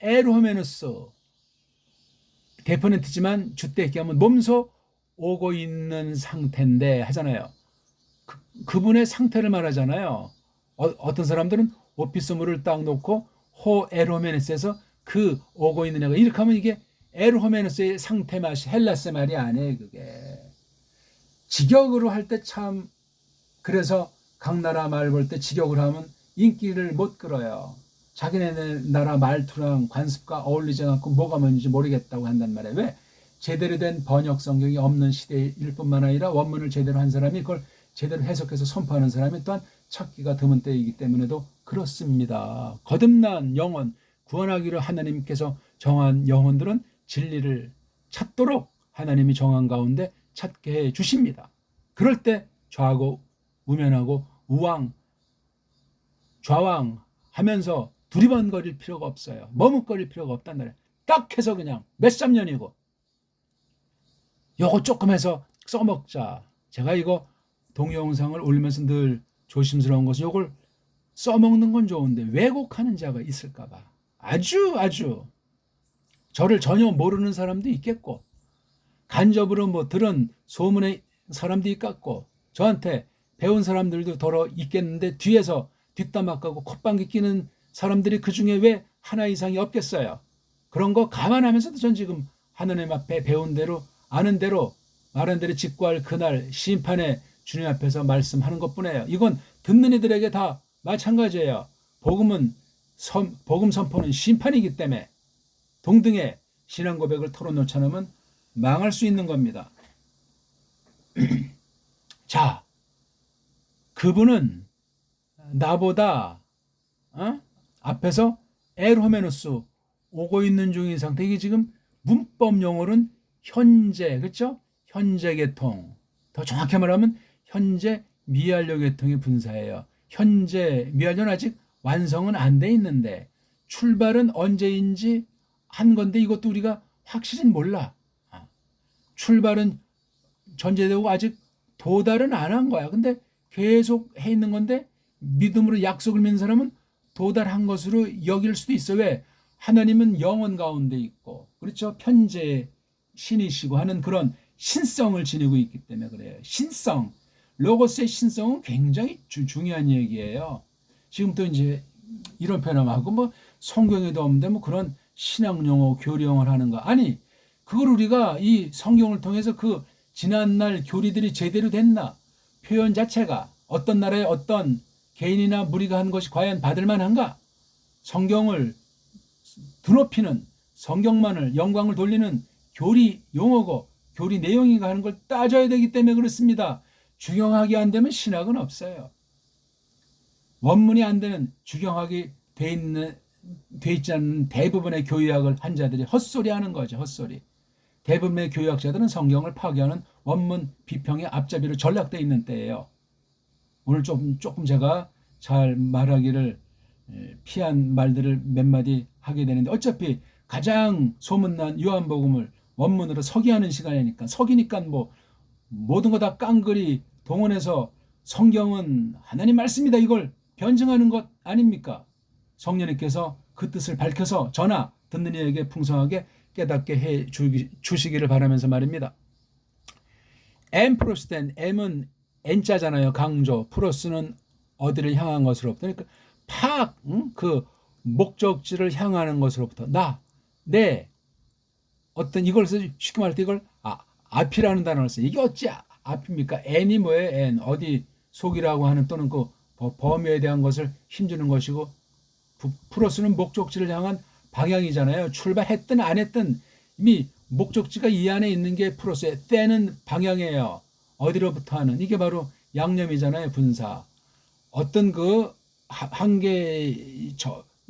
에르호메누스 데포네트지만 주때 얘기하면 몸소 오고 있는 상태인데 하잖아요. 그분의 상태를 말하잖아요. 어떤 사람들은 오피스물을 딱 놓고 호 에르호메누스에서 그 오고 있는 애가 이렇게 하면 이게 에르호메누스의 상태 맛이 헬라스 말이 아니에요. 그게 직역으로 할 때 참 그래서 각 나라 말 볼 때 직역을 하면 인기를 못 끌어요. 자기네 나라 말투랑 관습과 어울리지 않고 뭐가 뭔지 모르겠다고 한단 말이에요. 왜? 제대로 된 번역 성경이 없는 시대일 뿐만 아니라 원문을 제대로 한 사람이 그걸 제대로 해석해서 선포하는 사람이 또한 찾기가 드문 때이기 때문에도 그렇습니다. 거듭난 영혼, 구원하기로 하나님께서 정한 영혼들은 진리를 찾도록 하나님이 정한 가운데 찾게 해 주십니다. 그럴 때 좌고 우면하고 우왕 좌왕 하면서 두리번거릴 필요가 없어요. 머뭇거릴 필요가 없단 말이에요. 딱 해서 그냥 몇 삼 년이고 요거 조금 해서 써먹자. 제가 이거 동영상을 올리면서 늘 조심스러운 것은 요걸 써먹는 건 좋은데 왜곡하는 자가 있을까 봐 아주 저를 전혀 모르는 사람도 있겠고 간접으로 뭐 들은 소문의 사람도 있겠고 저한테 배운 사람들도 더러 있겠는데 뒤에서 뒷담화하고 콧방귀 끼는 사람들이 그중에 왜 하나 이상이 없겠어요. 그런 거 감안하면서도 전 지금 하나님 앞에 배운 대로 아는 대로 말한 대로 직구할 그날 심판에 주님 앞에서 말씀하는 것뿐이에요. 이건 듣는 이들에게 다 마찬가지예요. 복음 선포는 심판이기 때문에 동등의 신앙 고백을 털어놓지 않으면 망할 수 있는 겁니다. 자, 그분은 나보다 앞에서 에르호메누스 오고 있는 중인 상태. 이게 지금 문법 용어로는 현재, 그렇죠? 현재 계통. 더 정확히 말하면 현재 미완료 계통의 분사예요. 현재 미완료는 아직 완성은 안 돼 있는데 출발은 언제인지 한 건데 이것도 우리가 확실히 몰라. 출발은 전제되고 아직 도달은 안 한 거야. 근데 계속 해 있는 건데 믿음으로 약속을 믿는 사람은 도달한 것으로 여길 수도 있어. 왜? 하나님은 영원 가운데 있고 그렇죠? 편재 신이시고 하는 그런 신성을 지니고 있기 때문에 그래요. 신성, 로고스의 신성은 굉장히 중요한 얘기예요. 지금 또 이제 이런 표현하고 뭐 성경에도 없는데 뭐 그런 신학 용어, 교리용어를 하는 거 아니 그걸 우리가 이 성경을 통해서 그 지난날 교리들이 제대로 됐나? 표현 자체가 어떤 나라의 어떤 개인이나 무리가 한 것이 과연 받을 만한가? 성경을 드높이는 성경만을 영광을 돌리는 교리 용어고 교리 내용인가 하는 걸 따져야 되기 때문에 그렇습니다. 주경하게 안 되면 신학은 없어요. 원문이 안 되는 주경하게 돼 있지 않는 대부분의 교의학을 한 자들이 헛소리 하는 거죠. 헛소리. 대부분의 교의학자들은 성경을 파괴하는 원문 비평의 앞잡이로 전락되어 있는 때예요. 오늘 조금 제가 잘 말하기를 피한 말들을 몇 마디 하게 되는데 어차피 가장 소문난 요한복음을 원문으로 서기하는 시간이니까 서기니까 뭐 모든 거 다 깡그리 동원해서 성경은 하나님 말씀이다 이걸 변증하는 것 아닙니까? 성령님께서 그 뜻을 밝혀서 저나 듣는 이에게 풍성하게 깨닫게 해 주시기를 바라면서 말입니다. M 프로스된 M은 N자잖아요. 강조. 프로스는 어디를 향한 것으로부터. 그러니까 그 목적지를 향하는 것으로부터 내 어떤 이걸 써 쉽게 말할 때 이걸 앞이라는 단어를 써. 이게 어찌 앞입니까? n이 뭐예요? n 어디 속이라고 하는 또는 그 범위에 대한 것을 힘주는 것이고 플러스는 목적지를 향한 방향이잖아요. 출발했든 안 했든 이미 목적지가 이 안에 있는 게 플러스에 때는 방향이에요. 어디로부터 하는 이게 바로 양념이잖아요. 분사. 어떤 그 한계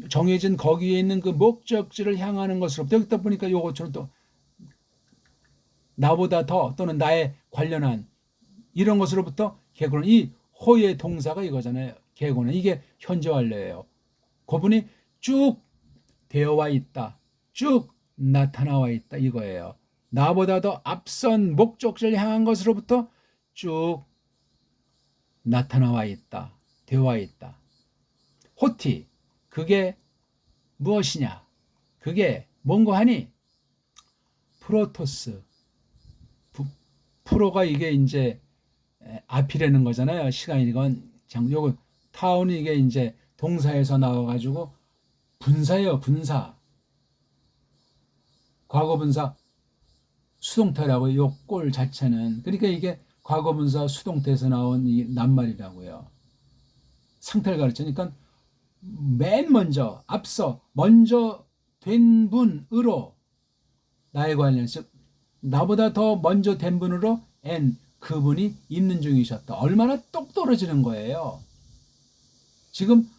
정해진 거기에 있는 그 목적지를 향하는 것으로부터 여기다 보니까 요것처럼 또 나보다 더 또는 나에 관련한 이런 것으로부터 개고는 이 호의 동사가 이거잖아요. 개고는 이게 현재 완료예요. 그분이 쭉 되어와 있다. 쭉 나타나와 있다. 이거예요. 나보다 더 앞선 목적지를 향한 것으로부터 쭉 나타나와 있다. 되어와 있다. 호티. 그게 무엇이냐? 그게 뭔고 하니? 프로토스. 프로가 이게 이제 앞이라는 거잖아요. 시간이건 요거 타운이 이게 이제 동사에서 나와가지고 분사예요. 분사. 과거분사 수동태라고 요 꼴 자체는 그러니까 이게 과거분사 수동태에서 나온 이 낱말이라고요. 상태를 가르치니까 맨 먼저 앞서 먼저 된 분으로 나에 관련 즉 나보다 더 먼저 된 분으로 그분이 있는 중이셨다. 얼마나 똑 떨어지는 거예요. 지금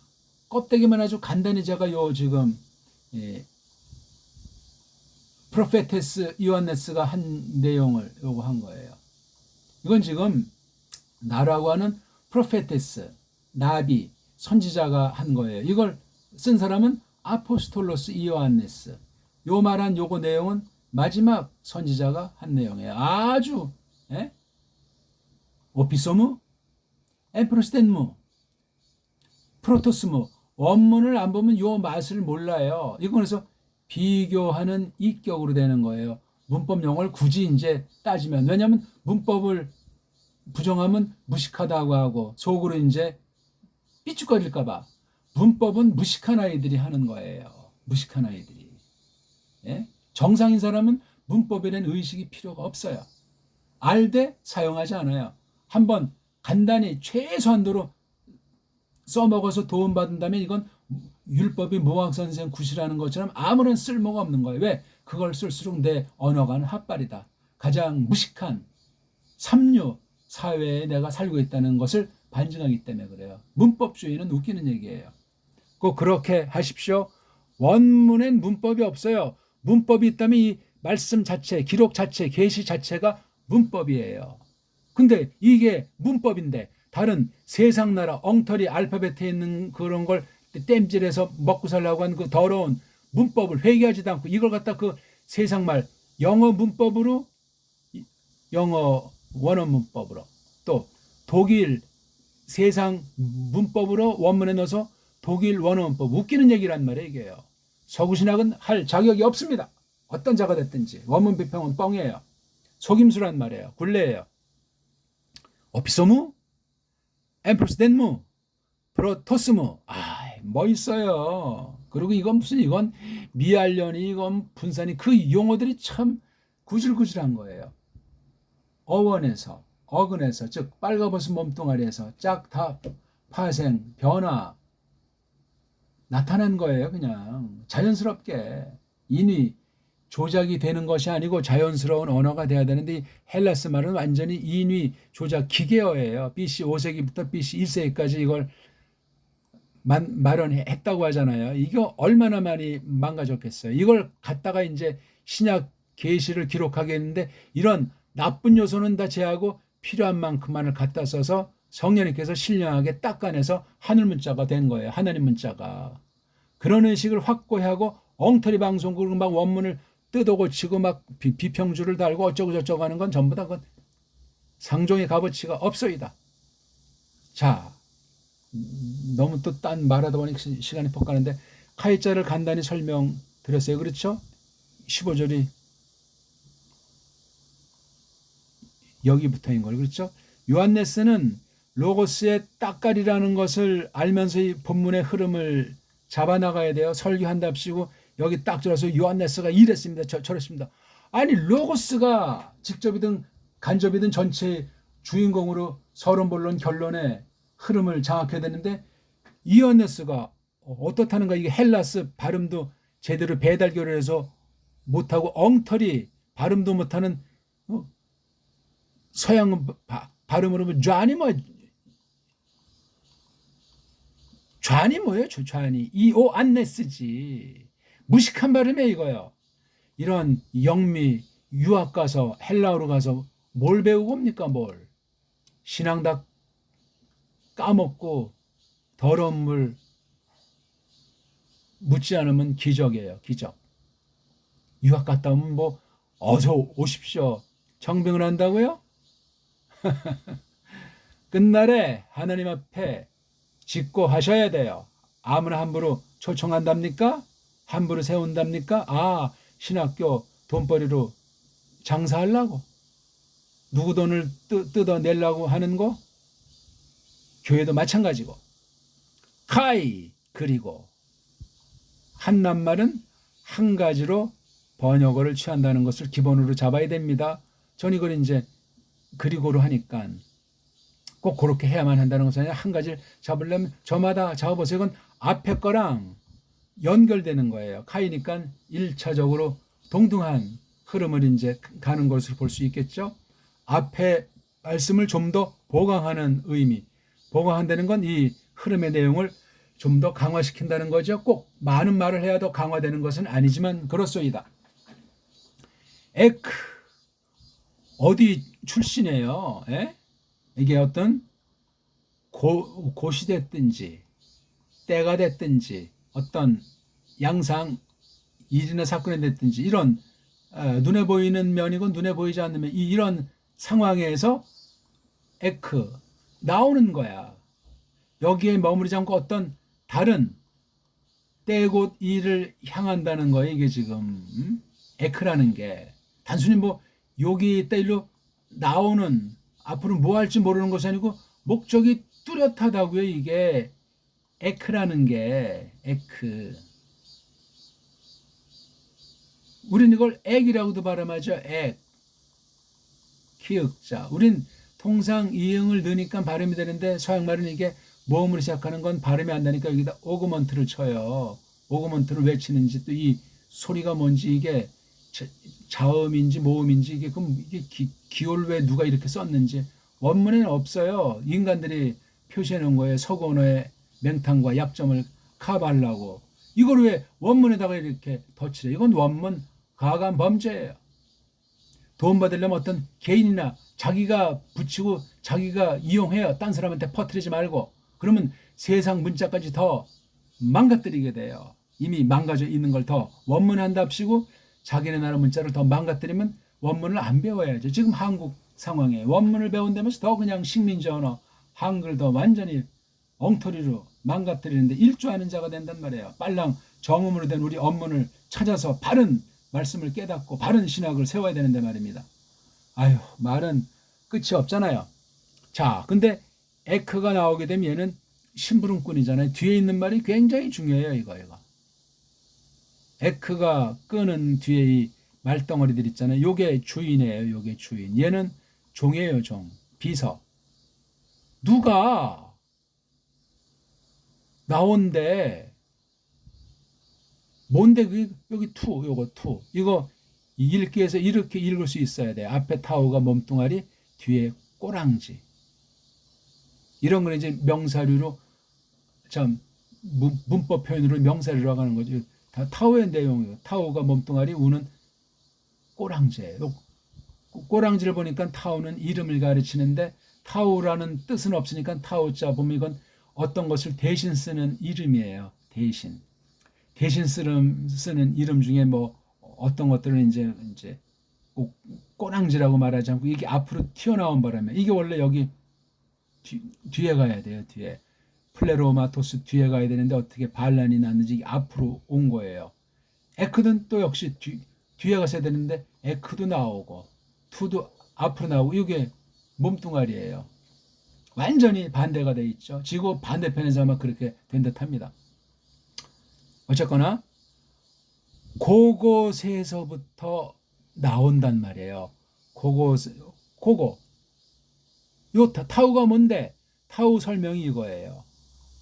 껍데기만 아주 간단히 제가 요 지금 프로페테스 요한네스가 한 내용을 요거 한 거예요. 이건 지금 나라고 하는 프로페테스 나비 선지자가 한 거예요. 이걸 쓴 사람은 아포스톨로스 요한네스. 요 말한 요거 내용은 마지막 선지자가 한 내용이에요. 아주 오피소무, 엠프로스텐무, 프로토스무 원문을 안 보면 요 맛을 몰라요. 이건 그래서 비교하는 이격으로 되는 거예요. 문법 용어를 굳이 이제 따지면 왜냐하면 문법을 부정하면 무식하다고 하고 속으로 이제 삐죽거릴까봐 문법은 무식한 아이들이 하는 거예요. 무식한 아이들이. 정상인 사람은 문법에 대한 의식이 필요가 없어요. 알되 사용하지 않아요. 한번 간단히 최소한도로 써먹어서 도움받은다면 이건 율법이 모학선생 굿이라는 것처럼 아무런 쓸모가 없는 거예요. 왜? 그걸 쓸수록 내 언어가 핫발이다. 가장 무식한 삼류 사회에 내가 살고 있다는 것을 반증하기 때문에 그래요. 문법주의는 웃기는 얘기예요. 꼭 그렇게 하십시오. 원문엔 문법이 없어요. 문법이 있다면 이 말씀 자체, 기록 자체, 계시 자체가 문법이에요. 근데 이게 문법인데 다른 세상 나라 엉터리 알파벳에 있는 그런 걸 땜질해서 먹고 살려고 한 그 더러운 문법을 회개하지도 않고 이걸 갖다 그 세상말 영어 문법으로 영어 원어 문법으로 또 독일 세상 문법으로 원문에 넣어서 독일 원어 문법 웃기는 얘기란 말이에요. 이게요. 서구신학은 할 자격이 없습니다. 어떤 자가 됐든지 원문 비평은 뻥이에요. 속임수란 말이에요. 굴레예요. 오피소무, 엠프로스덴무, 프로토스무. 뭐 있어요. 그리고 이건 이건 미알련이 이건 분산이 그 용어들이 참 구질구질한 거예요. 어원에서 어근에서 즉 빨가벗은 몸뚱아리에서 짝다 파생 변화 나타난 거예요. 그냥 자연스럽게 인위 조작이 되는 것이 아니고 자연스러운 언어가 돼야 되는데 헬라스 말은 완전히 인위 조작 기계어예요. BC 5세기부터 BC 1세기까지 이걸 마련했다고 하잖아요. 이거 얼마나 많이 망가졌겠어요. 이걸 갖다가 이제 신약 계시를 기록하겠는데 이런 나쁜 요소는 다 제하고 필요한 만큼만을 갖다 써서 성령님께서 신령하게 닦아내서 하늘 문자가 된 거예요. 하나님 문자가. 그런 의식을 확고히 하고 엉터리 방송국을 막 원문을 뜯어고치고 막 비평주를 달고 어쩌고 저쩌고 하는 건 전부 다 그건 상종의 값어치가 없어이다. 자, 너무 또 딴 말하다 보니 시간이 퍽 가는데 카이자를 간단히 설명드렸어요. 그렇죠? 15절이 여기부터인 걸 그렇죠? 요한네스는 로고스의 따까리라는 것을 알면서 이 본문의 흐름을 잡아나가야 돼요. 설교한답시고 여기 딱 들어서 요한네스가 이랬습니다. 저랬습니다. 아니 로고스가 직접이든 간접이든 전체 주인공으로 서론본론 결론의 흐름을 장악해야 되는데 이어네스가 어떻다는가. 이게 헬라스 발음도 제대로 배달교를 해서 못하고 엉터리 발음도 못하는 서양 발음으로 좌니 뭐 좌니 뭐예요? 좌니 이오 안네스지. 무식한 발음이에요 이거요. 이런 영미 유학 가서 헬라어로 가서 뭘 배우고 옵니까 뭘. 신앙 다 까먹고 더러운 물 묻지 않으면 기적이에요. 기적. 유학 갔다 오면 뭐 어서 오십시오 청빙을 한다고요? 끝날에 하나님 앞에 짓고 하셔야 돼요. 아무나 함부로 초청한답니까? 함부로 세운답니까? 아, 신학교 돈벌이로 장사하려고? 누구 돈을 뜯어내려고 하는 거? 교회도 마찬가지고. 카이. 그리고 한낱말은 한 가지로 번역어를 취한다는 것을 기본으로 잡아야 됩니다. 전 이걸 이제 그리고로 하니까 꼭 그렇게 해야만 한다는 것은 아니라 한 가지를 잡으려면 저마다 잡아보세요. 이건 앞에 거랑 연결되는 거예요. 카이니까 1차적으로 동등한 흐름을 이제 가는 것으로 볼 수 있겠죠. 앞에 말씀을 좀 더 보강하는 의미. 보강한다는 건 이 흐름의 내용을 좀 더 강화시킨다는 거죠. 꼭 많은 말을 해야 더 강화되는 것은 아니지만 그렇소이다. 에크. 어디 출신이에요? 에? 이게 어떤 곳이 됐든지 때가 됐든지 어떤 양상 일이나 사건이 됐든지 이런 눈에 보이는 면이고 눈에 보이지 않는 면 이런 상황에서 에크 나오는 거야. 여기에 머무르지 않고 어떤 다른 때곳 일을 향한다는 거예요. 이게 지금 에크라는 게 단순히 뭐 여기 때일로 나오는 앞으로 뭐 할지 모르는 것이 아니고 목적이 뚜렷하다고요. 이게 에크라는 게 에크. 우린 이걸 액이라고도 발음하죠. 액. 기역자. 우린 통상 이응을 넣으니까 발음이 되는데 서양말은 이게 모음으로 시작하는 건 발음이 안 되니까 여기다 오그먼트를 쳐요. 오그먼트를 왜 치는지 또 이 소리가 뭔지 이게 자음인지 모음인지 이게 그럼 이게 기호를 왜 누가 이렇게 썼는지 원문에는 없어요. 인간들이 표시해 놓은 거예요. 서구 언어의 맹탕과 약점을 커버하려고. 이걸 왜 원문에다가 이렇게 덧치래? 이건 원문 가감 범죄예요. 돈 받으려면 어떤 개인이나 자기가 붙이고 자기가 이용해요. 딴 사람한테 퍼뜨리지 말고. 그러면 세상 문자까지 더 망가뜨리게 돼요. 이미 망가져 있는 걸 더 원문에 한답시고 자기네 나라 문자를 더 망가뜨리면 원문을 안 배워야죠. 지금 한국 상황에 원문을 배운다면서 더 그냥 식민지 언어 한글 더 완전히 엉터리로 망가뜨리는데 일조하는 자가 된단 말이에요. 빨랑 정음으로 된 우리 언문을 찾아서 바른 말씀을 깨닫고 바른 신학을 세워야 되는데 말입니다. 아유, 말은 끝이 없잖아요. 자, 근데 에크가 나오게 되면 얘는 심부름꾼이잖아요. 뒤에 있는 말이 굉장히 중요해요. 이거. 에크가 끄는 뒤에 이 말덩어리들 있잖아요. 요게 주인이에요. 요게 주인. 얘는 종이에요. 종. 비서. 누가 나온대. 뭔데 여기 투. 요거 투. 이거 읽기에서 이렇게 읽을 수 있어야 돼. 앞에 타오가 몸뚱아리, 뒤에 꼬랑지. 이런 걸 이제 명사류로 참 문법 표현으로 명사류라고 하는 거죠. 다 타오의 내용이에요. 타오가 몸뚱아리, 우는 꼬랑지예요. 꼬랑지를 보니까 타오는 이름을 가르치는데 타오라는 뜻은 없으니까 타오자 보면 이건 어떤 것을 대신 쓰는 이름이에요. 대신 쓰는 이름 중에 뭐 어떤 것들은 이제 꼬랑지라고 말하지 않고 이게 앞으로 튀어나온 바람에 이게 원래 여기 뒤에 가야 돼요. 뒤에. 플레로마토스 뒤에 가야 되는데 어떻게 반란이 났는지 앞으로 온 거예요. 에크든 또 역시 뒤에 가셔야 되는데 에크도 나오고 투도 앞으로 나오고 이게 몸뚱아리예요. 완전히 반대가 돼 있죠. 지구 반대편에서 아마 그렇게 된 듯합니다. 어쨌거나 그곳에서부터 나온단 말이에요. 그거. 요 타우가 뭔데? 타우 설명이 이거예요.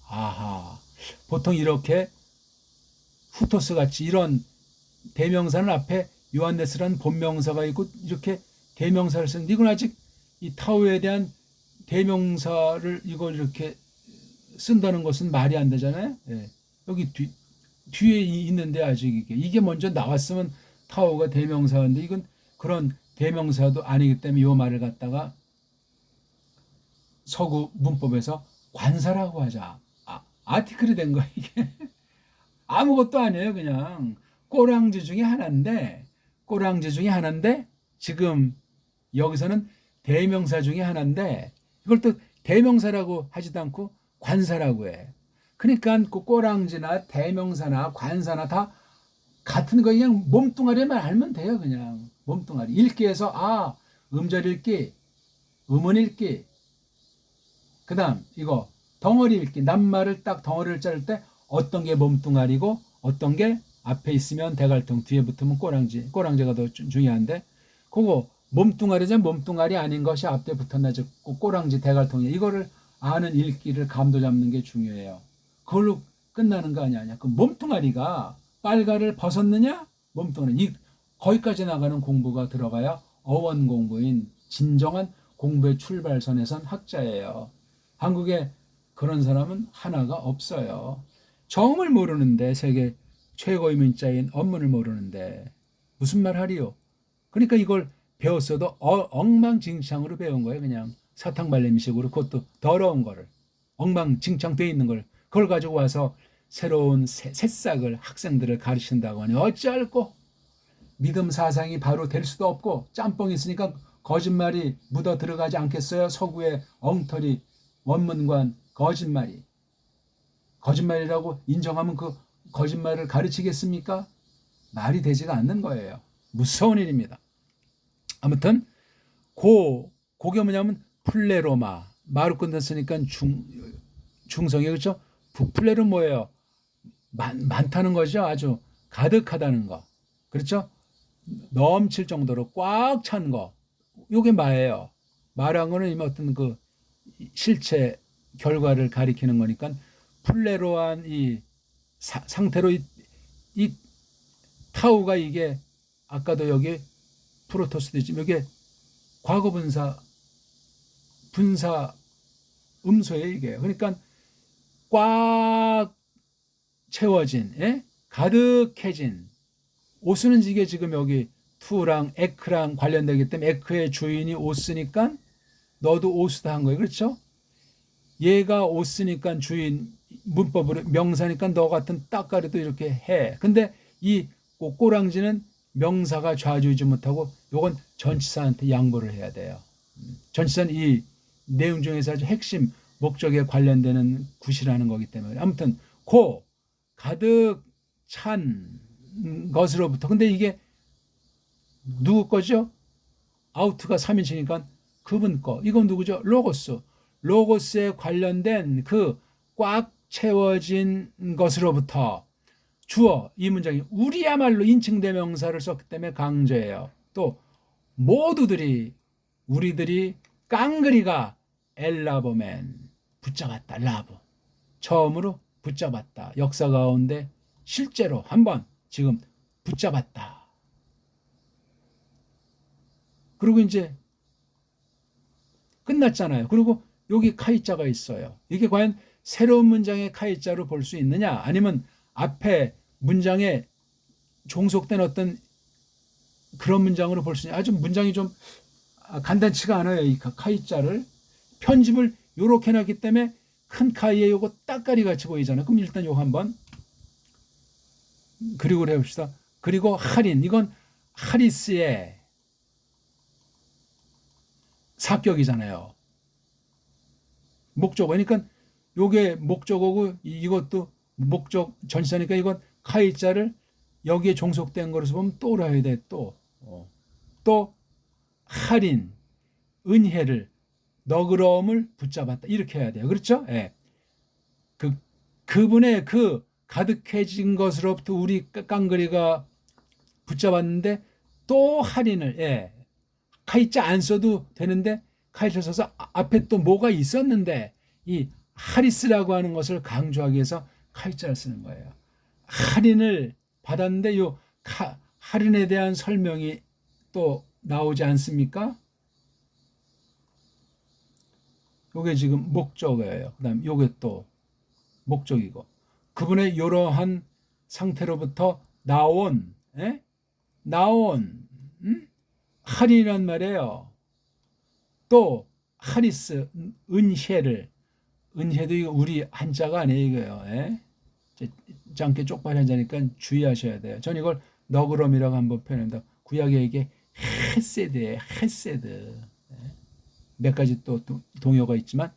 아하. 보통 이렇게 후토스 같이 이런 대명사는 앞에 요한네스라는 본명사가 있고 이렇게 대명사를 쓰는데 이건 아직 이 타우에 대한 대명사를 이걸 이렇게 쓴다는 것은 말이 안 되잖아요. 예. 여기 뒤에 있는데 아직 이게 먼저 나왔으면 타우가 대명사인데 이건 그런 대명사도 아니기 때문에 이 말을 갖다가 서구 문법에서 관사라고 하자. 아티클이 된 거야 이게. 아무것도 아니에요. 그냥 꼬랑지 중에 하나인데 지금 여기서는 대명사 중에 하나인데 이걸 또 대명사라고 하지도 않고 관사라고 해. 그러니까 그 꼬랑지나 대명사나 관사나 다 같은 거 그냥 몸뚱아리만 알면 돼요. 그냥 몸뚱아리. 읽기에서 음절 읽기, 음원 읽기. 그다음 이거 덩어리 읽기. 낱말을 딱 덩어리를 자를 때 어떤 게 몸뚱아리고 어떤 게 앞에 있으면 대갈통 뒤에 붙으면 꼬랑지가 더 중요한데 그거 몸뚱아리잖아. 몸뚱아리 아닌 것이 앞에 붙었나 꼬랑지 대갈통이야. 이거를 아는 읽기를 감도 잡는 게 중요해요. 그걸로 끝나는 거 아니야. 그 몸뚱아리가 빨가를 벗었느냐? 몸뚱아리. 거기까지 나가는 공부가 들어가야 어원 공부인 진정한 공부의 출발선에 선 학자예요. 한국에 그런 사람은 하나가 없어요. 정을 모르는데 세계 최고의 문자인 언문을 모르는데 무슨 말 하리요? 그러니까 이걸 배웠어도 엉망진창으로 배운 거예요. 그냥 사탕발림식으로 그것도 더러운 거를 엉망진창 돼 있는 걸 그걸 가지고 와서 새로운 새싹을 학생들을 가르친다고 하니 어찌할꼬 믿음 사상이 바로 될 수도 없고 짬뽕이 있으니까 거짓말이 묻어 들어가지 않겠어요? 서구의 엉터리 원문관 거짓말이라고 인정하면 그 거짓말을 가르치겠습니까? 말이 되지가 않는 거예요. 무서운 일입니다. 아무튼 그게 뭐냐면 플레로마 마루 끝났으니까 중성이 그렇죠? 플레로 뭐예요? 많다는 거죠. 아주 가득하다는 거. 그렇죠? 넘칠 정도로 꽉 찬 거. 요게 마예요. 마란 거는 어떤 그 실체 결과를 가리키는 거니까 플레로한 이 상태로 이 타우가 이게 아까도 여기 프로토스도 있지만 여기 과거 분사 음소예요 이게. 그러니까 꽉 채워진 가득해진 오스는 이게 지금 여기 투랑 에크랑 관련되기 때문에 에크의 주인이 오스니까 너도 오스다 한 거예요. 그렇죠? 얘가 오스니까 주인 문법으로 명사니까 너 같은 따까리도 이렇게 해. 근데 이 꼬랑지는 명사가 좌지우지 못하고 요건 전치사한테 양보를 해야 돼요. 전치사는 이 내용 중에서 아주 핵심 목적에 관련되는 구시라는 거기 때문에 아무튼 가득 찬 것으로부터 근데 이게 누구 거죠? 아우트가 3인칭이니까 그분 거. 이건 누구죠? 로고스에 관련된 그 꽉 채워진 것으로부터 주어 이 문장이 우리야말로 인칭대명사를 썼기 때문에 강조해요. 또 우리들이 깡그리가 엘라보맨 붙잡았다. 라브 처음으로 붙잡았다. 역사 가운데 실제로 한번 지금 붙잡았다. 그리고 이제 끝났잖아요. 그리고 여기 카이자가 있어요. 이게 과연 새로운 문장의 카이자로 볼 수 있느냐 아니면 앞에 문장에 종속된 어떤 그런 문장으로 볼 수 있느냐. 아주 문장이 좀 간단치가 않아요. 이 카이자를 편집을 요렇게 해놨기 때문에 큰 카이에 요거 따까리 같이 보이잖아요. 그럼 일단 요거 한번 그리고를 해봅시다. 그리고 할인 이건 하리스의 사격이잖아요. 목적어. 그러니까 요게 목적어고 이것도 목적 전치사니까 이건 카이자를 여기에 종속된 거로서 보면 또라 해야 돼. 또 할인 은혜를 너그러움을 붙잡았다. 이렇게 해야 돼요. 그렇죠? 예. 그분의 그 가득해진 것으로부터 우리 깡그리가 붙잡았는데 또 할인을, 예. 카이자 안 써도 되는데 카이자 써서 앞에 또 뭐가 있었는데 이 하리스라고 하는 것을 강조하기 위해서 카이자를 쓰는 거예요. 할인을 받았는데 요 할인에 대한 설명이 또 나오지 않습니까? 요게 지금 목적이에요. 그다음 요게 또 목적이고 그분의 이러한 상태로부터 나온 할인이란 말이에요. 또 하리스 은혜도 이거 우리 한자가 아니에요 이거요. 짧게 쪽팔이 한자니까 주의하셔야 돼요. 전 이걸 너그럼이라고 한번 표현합니다. 구약에 이게 헤세드예요. 헤세드. 몇 가지 또 동요가 있지만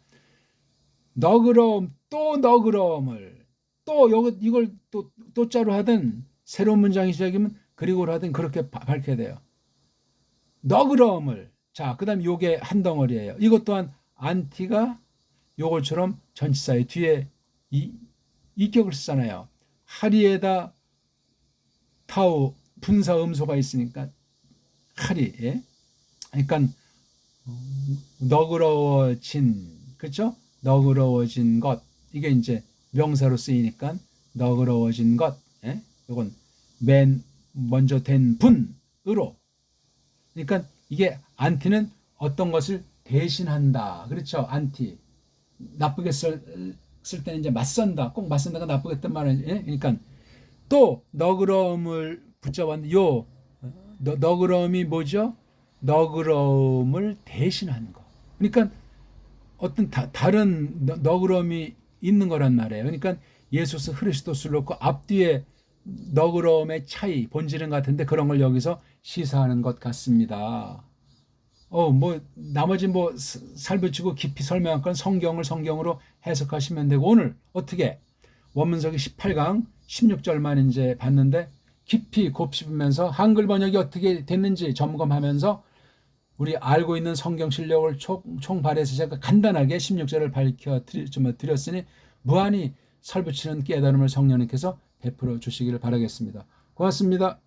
너그러움 또 너그러움을 또 이걸 또 자로 하든 새로운 문장이 시작이면 그리고로 하든 그렇게 밝혀야 돼요. 너그러움을. 자, 그다음 요게 한 덩어리예요. 이것 또한 안티가 요것처럼 전치사의 뒤에 이격을 쓰잖아요. 하리에다 타우 분사 음소가 있으니까 하리. 예? 그러니까 너그러워진, 그렇죠? 너그러워진 것. 이게 이제 명사로 쓰이니까 너그러워진 것. 예? 이건 맨 먼저 된 분으로. 그러니까 이게 안티는 어떤 것을 대신한다. 그렇죠? 안티. 나쁘게 쓸 때는 이제 맞선다. 꼭 맞선다가 나쁘겠단 말은. 예? 그러니까 또 너그러움을 붙잡았는데 요 너그러움이 뭐죠? 너그러움을 대신한 거. 그러니까 어떤 다른 너그러움이 있는 거란 말이에요. 그러니까 예수스 흐리스도스를 놓고 앞뒤에 너그러움의 차이, 본질은 같은데 그런 걸 여기서 시사하는 것 같습니다. 나머지 살붙이고 깊이 설명할 건 성경으로 해석하시면 되고, 오늘 어떻게 원문서기 18강 16절만 이제 봤는데 깊이 곱씹으면서 한글 번역이 어떻게 됐는지 점검하면서 우리 알고 있는 성경 실력을 총발해서 제가 간단하게 16절을 밝혀드렸으니 무한히 살붙이는 깨달음을 성령님께서 베풀어 주시기를 바라겠습니다. 고맙습니다.